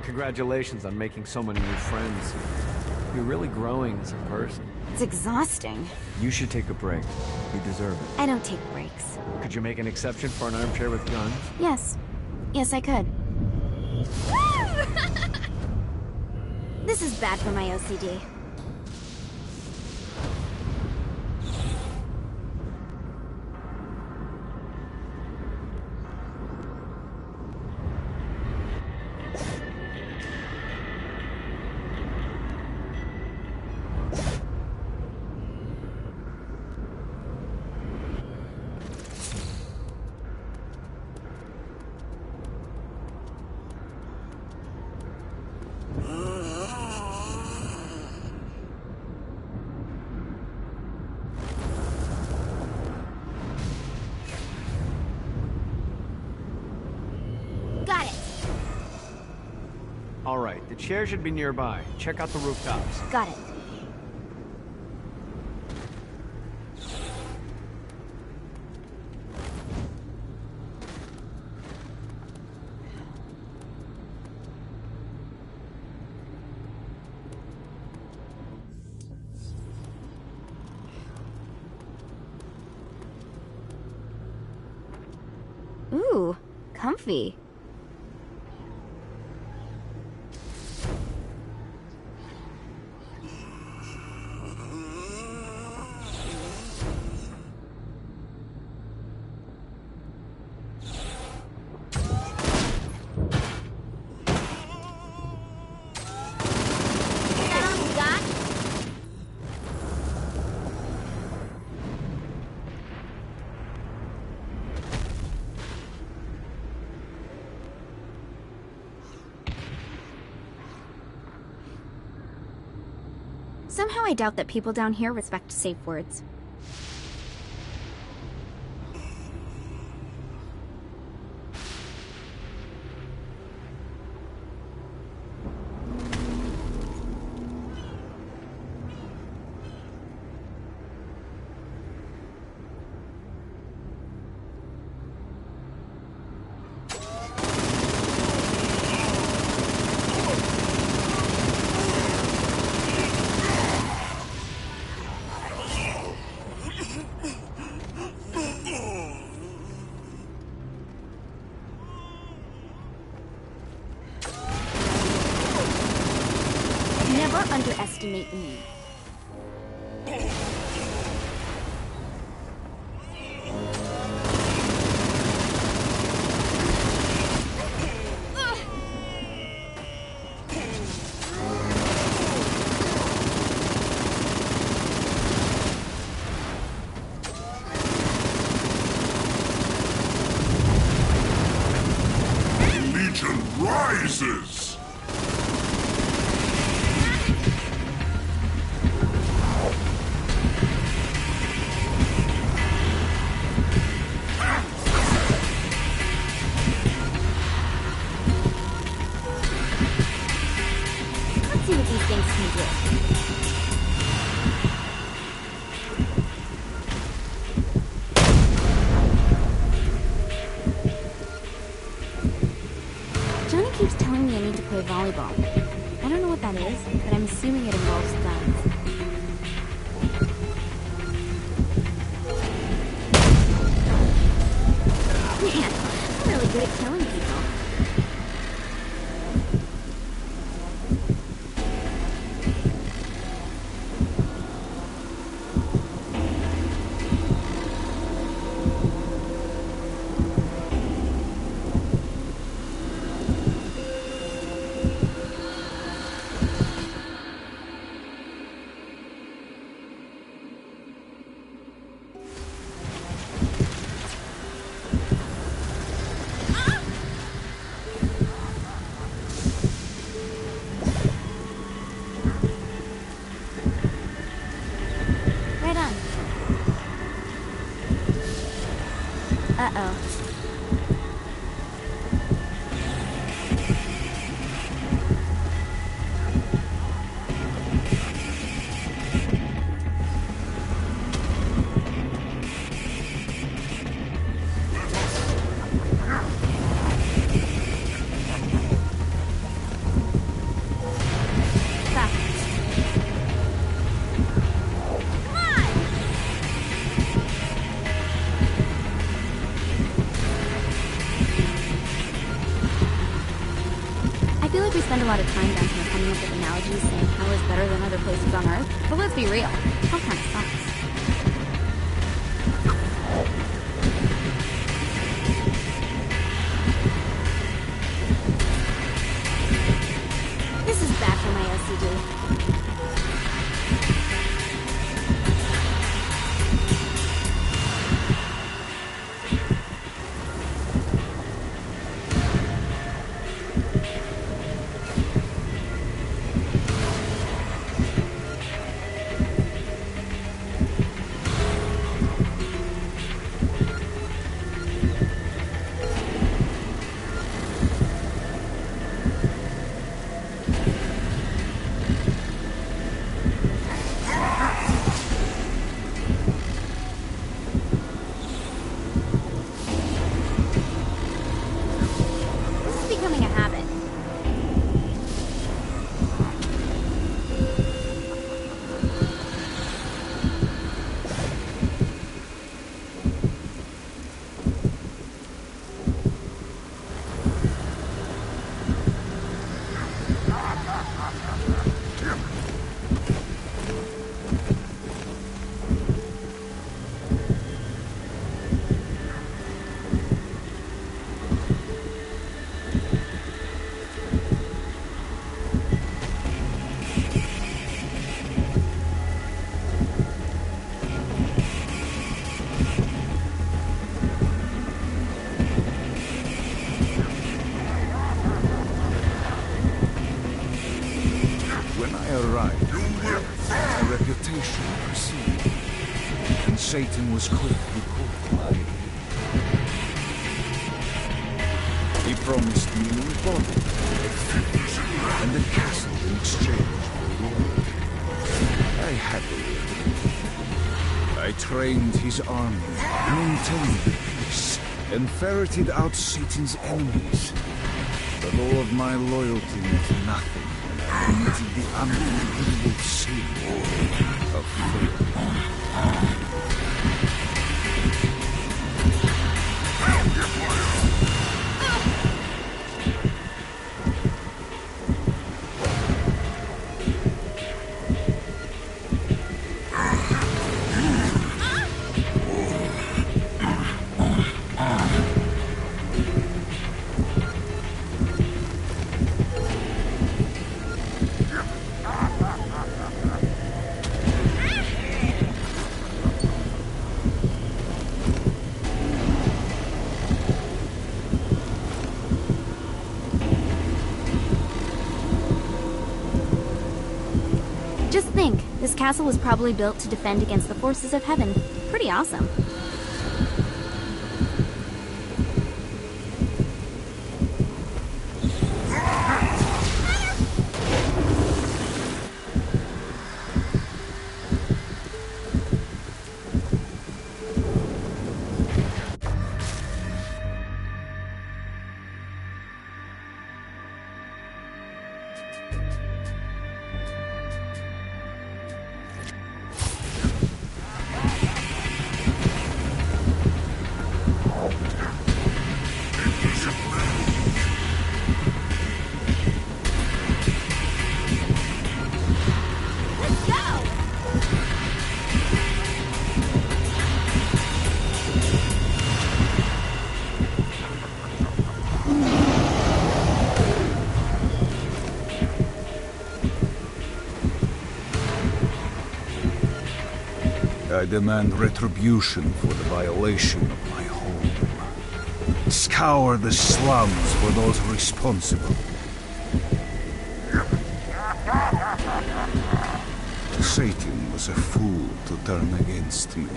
Speaker 9: Congratulations on making so many new friends. You're really growing as a person.
Speaker 8: It's exhausting.
Speaker 9: You should take a break. You deserve it.
Speaker 8: I don't take breaks.
Speaker 9: Could you make an exception for an armchair with guns?
Speaker 8: Yes. Yes, I could. This is bad for my OCD.
Speaker 9: All right, the chair should be nearby. Check out the rooftops.
Speaker 8: Got it. Ooh, comfy. Somehow I doubt that people down here respect safe words. Never underestimate me.
Speaker 12: Legion rises!
Speaker 8: Let's see what these things can do. Johnny keeps telling me I need to play volleyball. I don't know what that is, but I'm assuming it involves guns. Man, I'm really good at killing people. Right on. Uh-oh. feel like we spend a lot of time down here coming up with analogies saying hell is better than other places on Earth, but let's be real, hell kind of sucks. This is bad for my OCD.
Speaker 10: Satan was quickly caught by it. He promised me a new body, and a castle in exchange for reward. I happily agreed. I trained his army, maintained the peace, and ferreted out Satan's enemies. But all of my loyalty meant nothing when I committed the unforgivable sin of faith.
Speaker 8: This castle was probably built to defend against the forces of heaven. Pretty awesome.
Speaker 10: I demand retribution for the violation of my home. Scour the slums for those responsible. Satan was a fool to turn against me.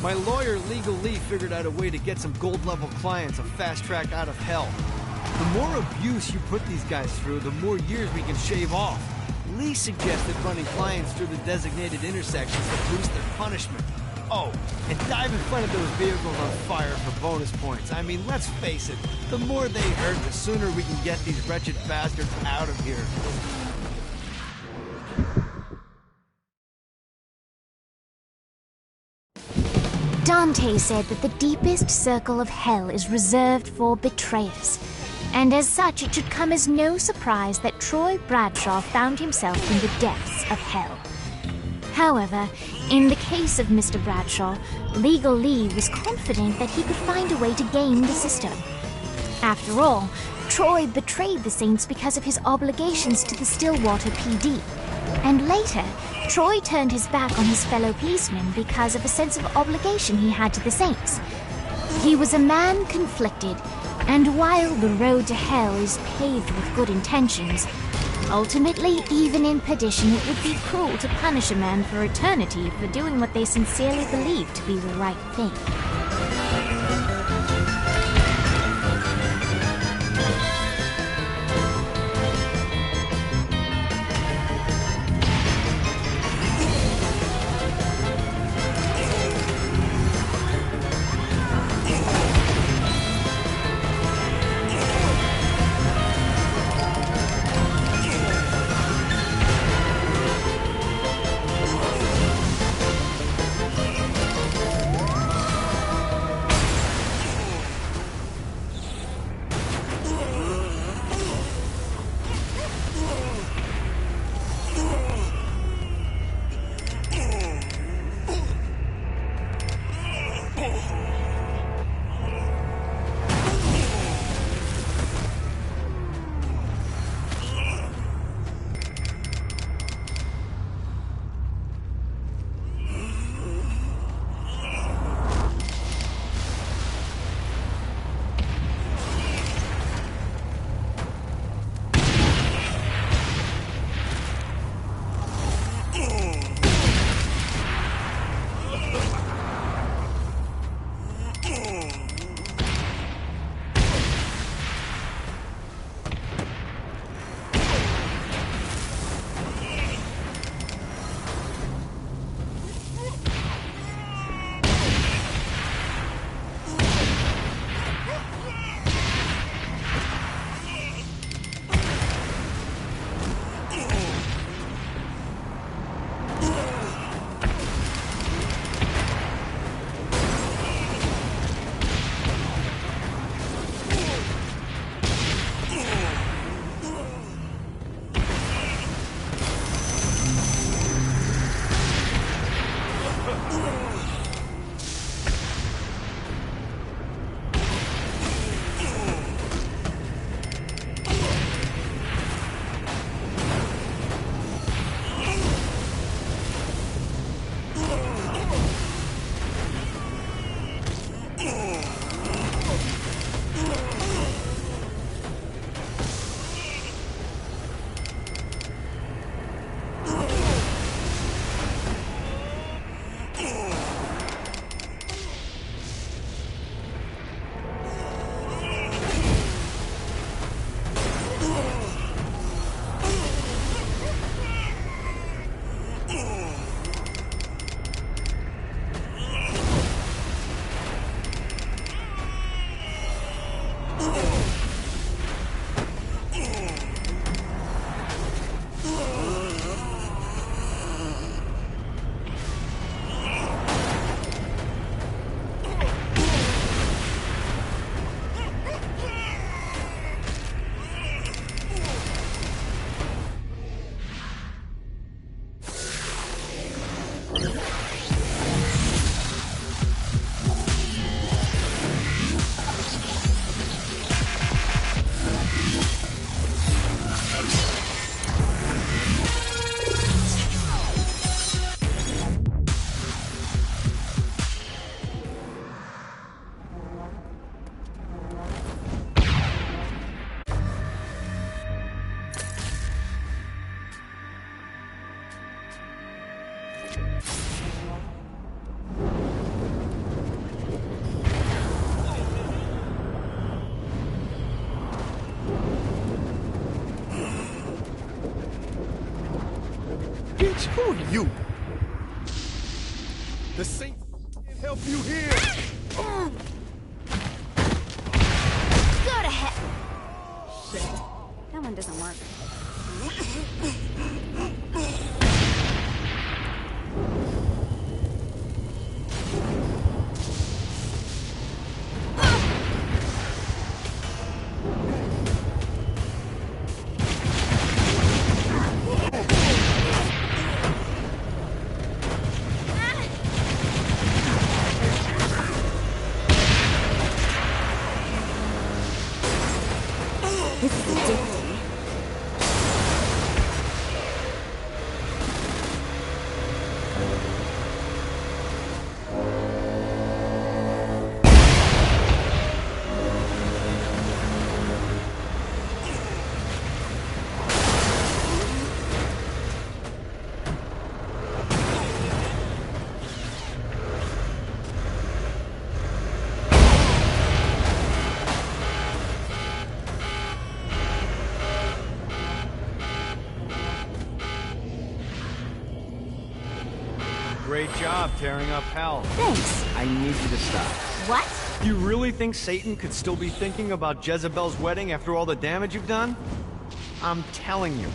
Speaker 17: My lawyer, Legal Lee, figured out a way to get some gold-level clients a fast track out of hell. The more abuse you put these guys through, the more years we can shave off. Lee suggested running clients through the designated intersections to boost their punishment. Oh, and dive in front of those vehicles on fire for bonus points. I mean, let's face it, the more they hurt, the sooner we can get these wretched bastards out of here.
Speaker 8: Dante said that the deepest circle of hell is reserved for betrayers, and as such it should come as no surprise that Troy Bradshaw found himself in the depths of hell. However, in the case of Mr. Bradshaw, Legal Lee was confident that he could find a way to game the system. After all, Troy betrayed the Saints because of his obligations to the Stillwater PD, and later, Troy turned his back on his fellow policemen because of a sense of obligation he had to the Saints. He was a man conflicted, and while the road to hell is paved with good intentions, ultimately, even in perdition, it would be cruel to punish a man for eternity for doing what they sincerely believe to be the right thing.
Speaker 14: Bitch, who are you? The Saint can't help you here.
Speaker 8: Go to hell. Shit. That one doesn't work.
Speaker 9: Great job tearing up hell.
Speaker 8: Thanks.
Speaker 9: I need you to stop.
Speaker 8: What?
Speaker 17: You really think Satan could still be thinking about Jezebel's wedding after all the damage you've done? I'm telling you,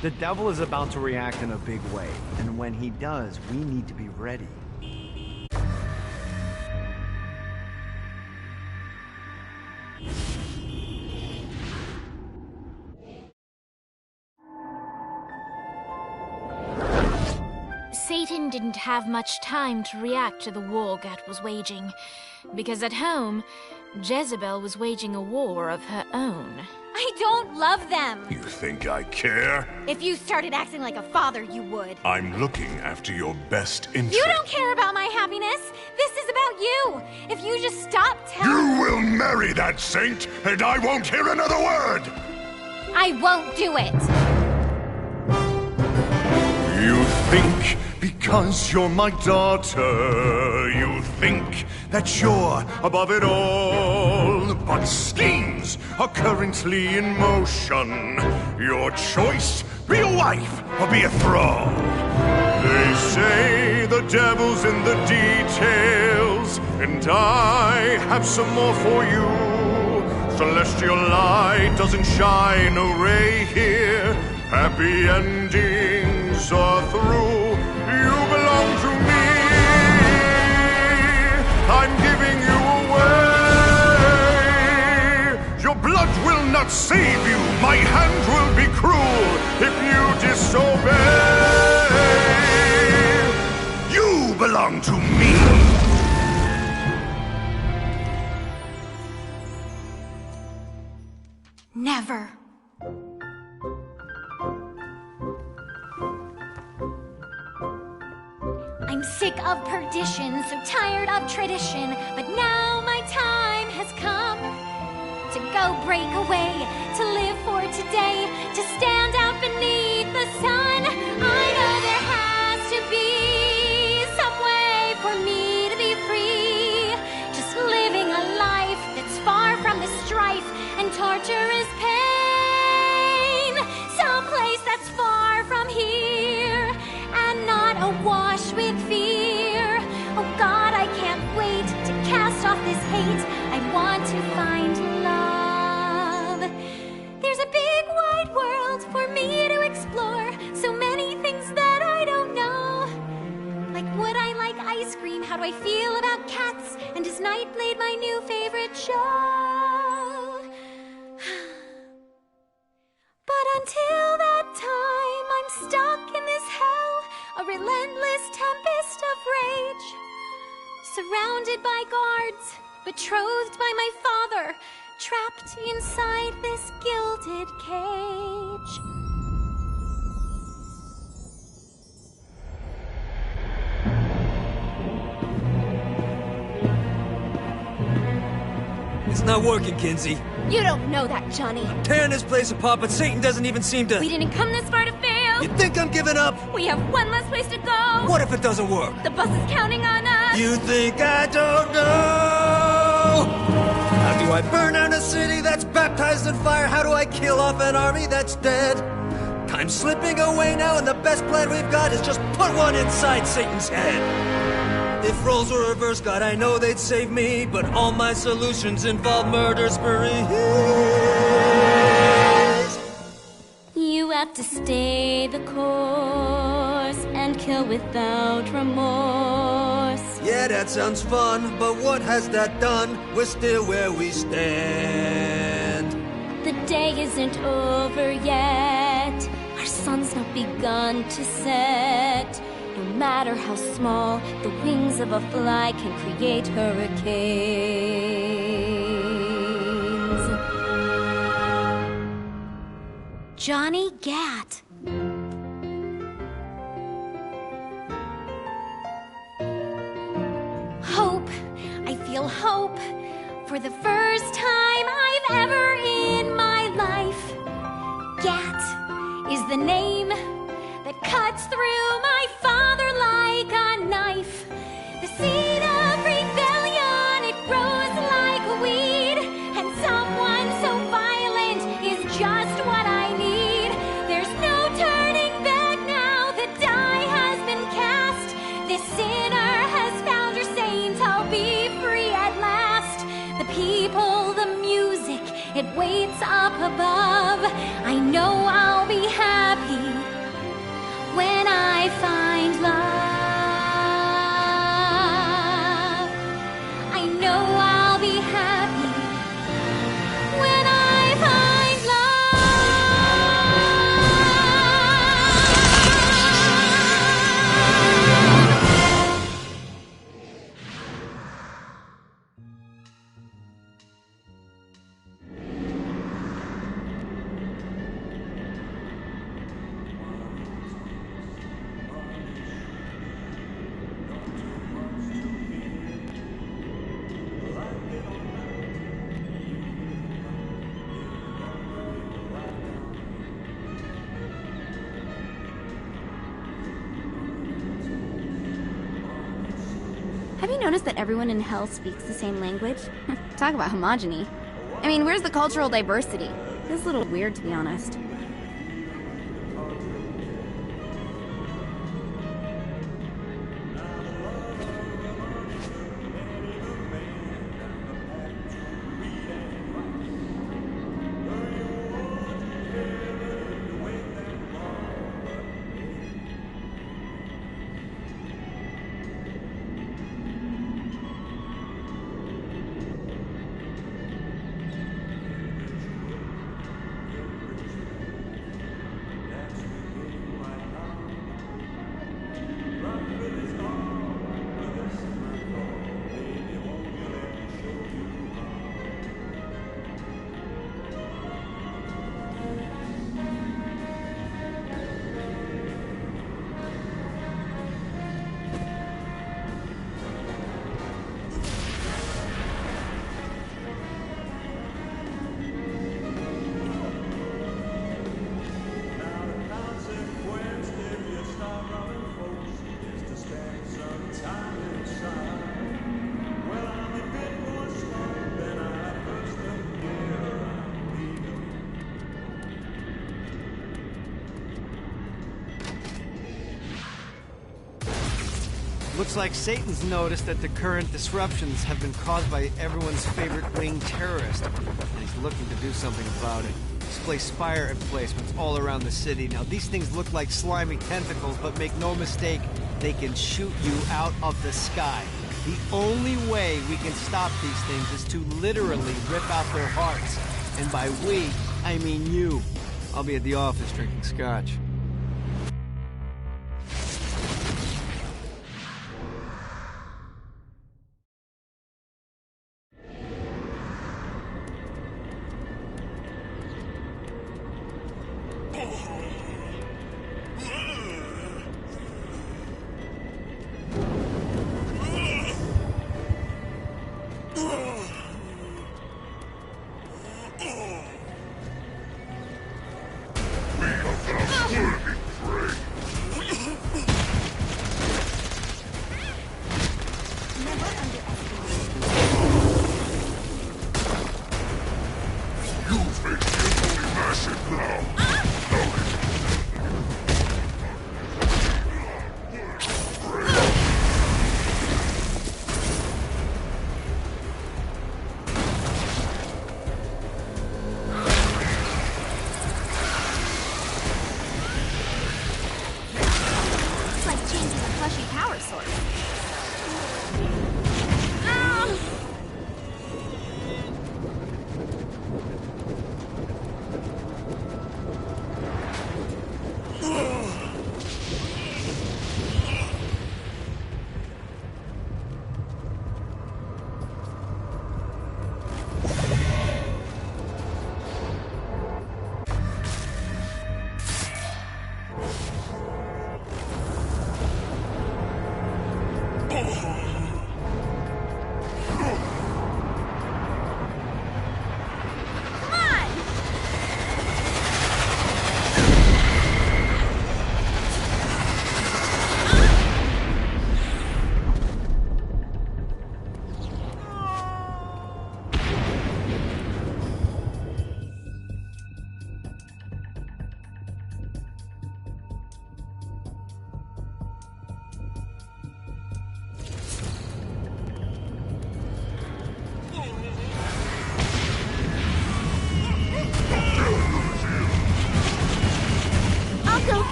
Speaker 17: the devil is about to react in a big way, and when he does, we need to be ready.
Speaker 1: Satan didn't have much time to react to the war Gat was waging, because at home, Jezebel was waging a war of her own.
Speaker 8: I don't love them.
Speaker 12: You think I care?
Speaker 8: If you started acting like a father, you would.
Speaker 12: I'm looking after your best interest.
Speaker 8: You don't care about my happiness. This is about you. If you just stop telling...
Speaker 12: You will marry that saint, and I won't hear another word!
Speaker 8: I won't do it.
Speaker 13: You think because you're my daughter, you think that you're above it all. But schemes are currently in motion. Your choice, be a wife or be a thrall. They say the devil's in the details, and I have some more for you. Celestial light doesn't shine a ray here. Happy endings are through. You belong to me. I'm giving you away. Your blood will not save you. My hand will be cruel if you disobey. You belong to me.
Speaker 8: Never. I'm sick of perdition, so tired of tradition, but now my time has come to go break away, to live for today, to stand out beneath the sun. I know there has to be some way for me to be free, just living a life that's far from the strife and torturous pain, someplace that's far from here and not awash with fear. Oh God, I can't wait to cast off this hate. I want to find love. There's a big wide world for me to explore. So many things that I don't know. Like, would I like ice cream? How do I feel about cats? And is Nightblade my new favorite show? But until that time, I'm stuck in this hell, a relentless tempest of rage. Surrounded by guards, betrothed by my father, trapped inside this gilded cage.
Speaker 4: It's not working, Kinzie.
Speaker 8: You don't know that, Johnny.
Speaker 4: Tearing this place apart, but Satan doesn't even seem to...
Speaker 8: We didn't come this far to fail.
Speaker 4: You think I'm giving up?
Speaker 8: We have one less place to go.
Speaker 4: What if it doesn't work?
Speaker 8: The bus is counting on us.
Speaker 4: You think I don't know? How do I burn down a city that's baptized in fire? How do I kill off an army that's dead? Time's slipping away now, and the best plan we've got is just put one inside Satan's head. If roles were reversed, God, I know they'd save me, but all my solutions involve murder sprees.
Speaker 20: You have to stay the course and kill without remorse.
Speaker 4: Yeah, that sounds fun, but what has that done? We're still where we stand.
Speaker 20: The day isn't over yet. Our sun's not begun to set. No matter how small, the wings of a fly can create hurricanes.
Speaker 8: Johnny Gat.
Speaker 20: Hope. I feel hope. For the first time I've ever in my life. Gat is the name that cuts through my father like a knife. The seed of rebellion, it grows like a weed, and someone so violent is just what I need. There's no turning back now, the die has been cast. This sinner has found her saint, I'll be free at last. The people, the music, it waits up above. I know I'll be happy when I find love. I know I'll be happy when I find
Speaker 21: Have you noticed that everyone in Hell speaks the same language? Talk about homogeny. I mean, where's the cultural diversity? It's a little weird, to be honest.
Speaker 17: Looks like Satan's noticed that the current disruptions have been caused by everyone's favorite winged terrorist, and he's looking to do something about it. Display spire emplacements all around the city. Now, these things look like slimy tentacles, but make no mistake, they can shoot you out of the sky. The only way we can stop these things is to literally rip out their hearts. And by we, I mean you. I'll be at the office drinking scotch.
Speaker 21: source.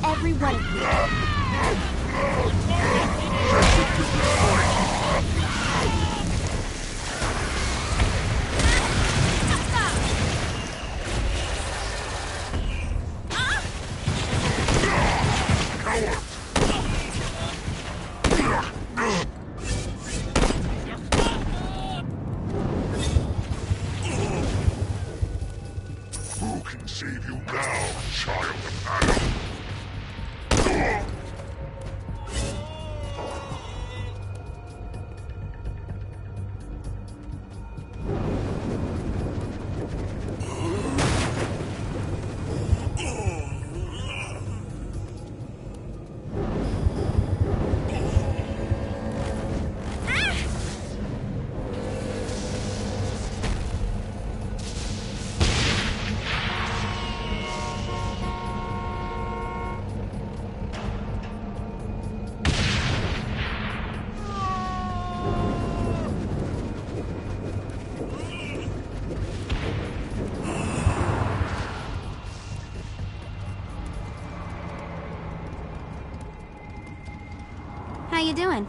Speaker 8: Every one of you.
Speaker 12: Who can save you now, child of Adam?
Speaker 21: How you doing?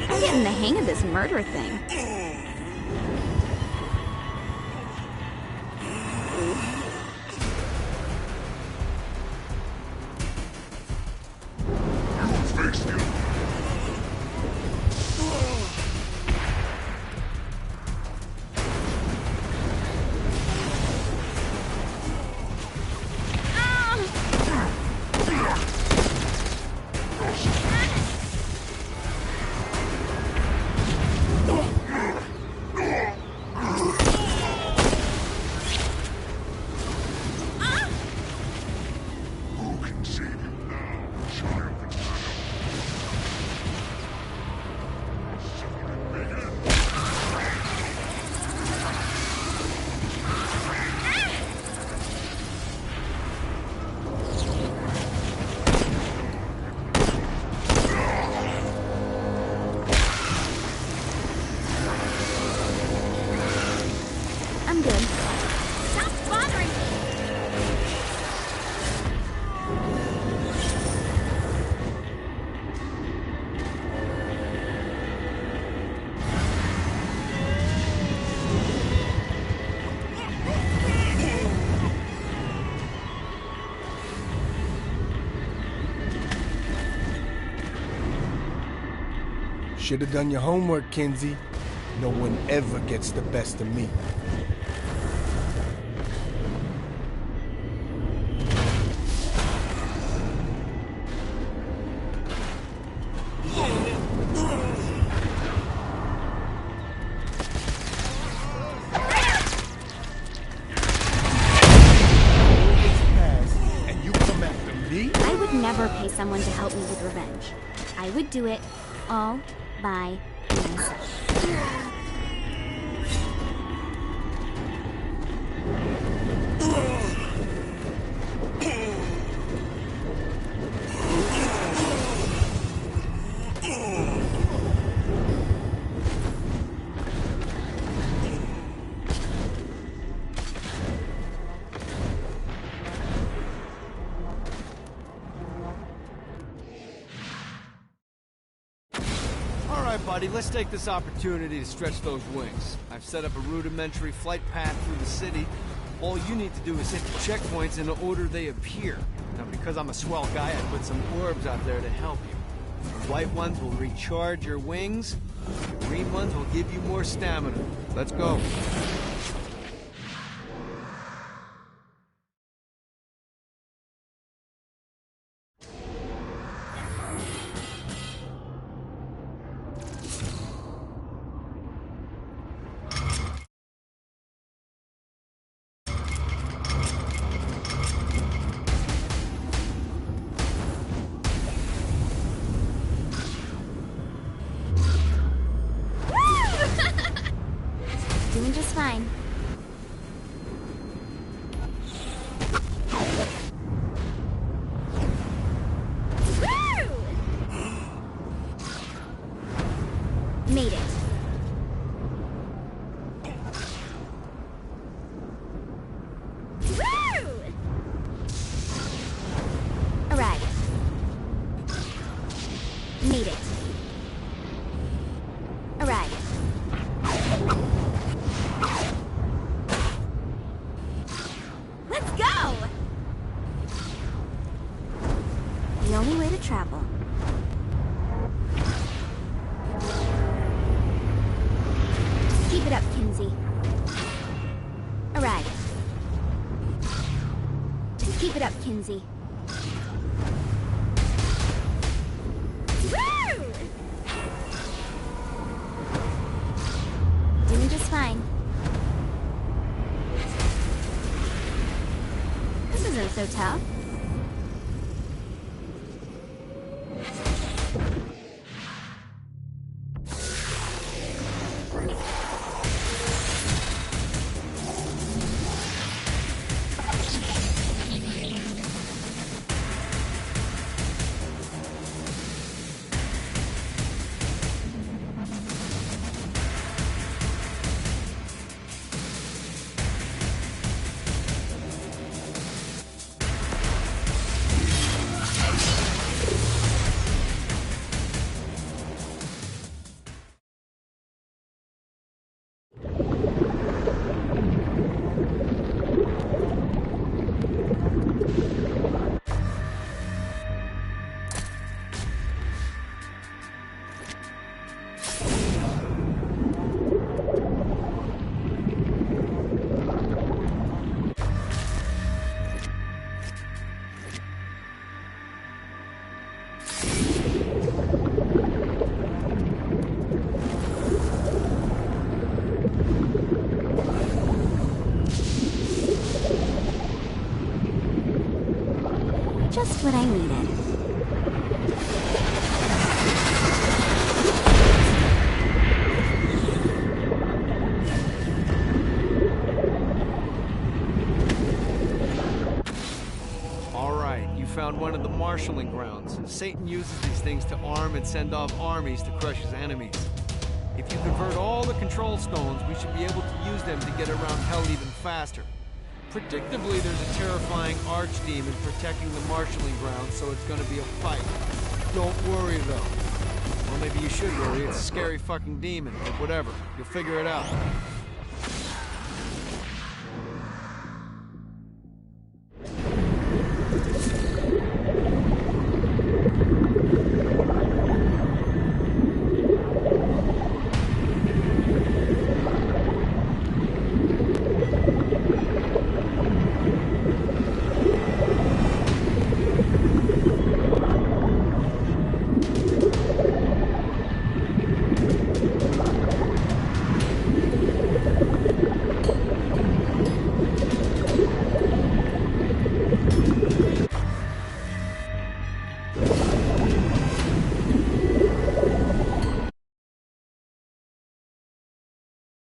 Speaker 21: I'm getting the hang of this murder thing. I'm good. Stop bothering me!
Speaker 14: Should have done your homework, Kinzie. No one ever gets the best of me.
Speaker 21: someone to help me with revenge. I would do it all by myself.
Speaker 17: Buddy, let's take this opportunity to stretch those wings. I've set up a rudimentary flight path through the city. All you need to do is hit the checkpoints in the order they appear. Now, because I'm a swell guy, I put some orbs out there to help you. The white ones will recharge your wings. The green ones will give you more stamina. Let's go.
Speaker 21: Doing just fine. Made it. Arrived. Made it. Arrived. Let's go! The only way to travel. Just keep it up, Kinsey. Alright. Just keep it up, Kinsey. Woo! Doing just fine. This isn't so tough. Just what I needed.
Speaker 17: All right, you found one of the marshalling grounds. Satan uses these things to arm and send off armies to crush his enemies. If you convert all the control stones, we should be able to use them to get around hell even faster. Predictably, there's a terrifying archdemon protecting the marshalling ground, so it's gonna be a fight. Don't worry, though. Well, maybe you should worry. It's a scary fucking demon, but whatever. You'll figure it out.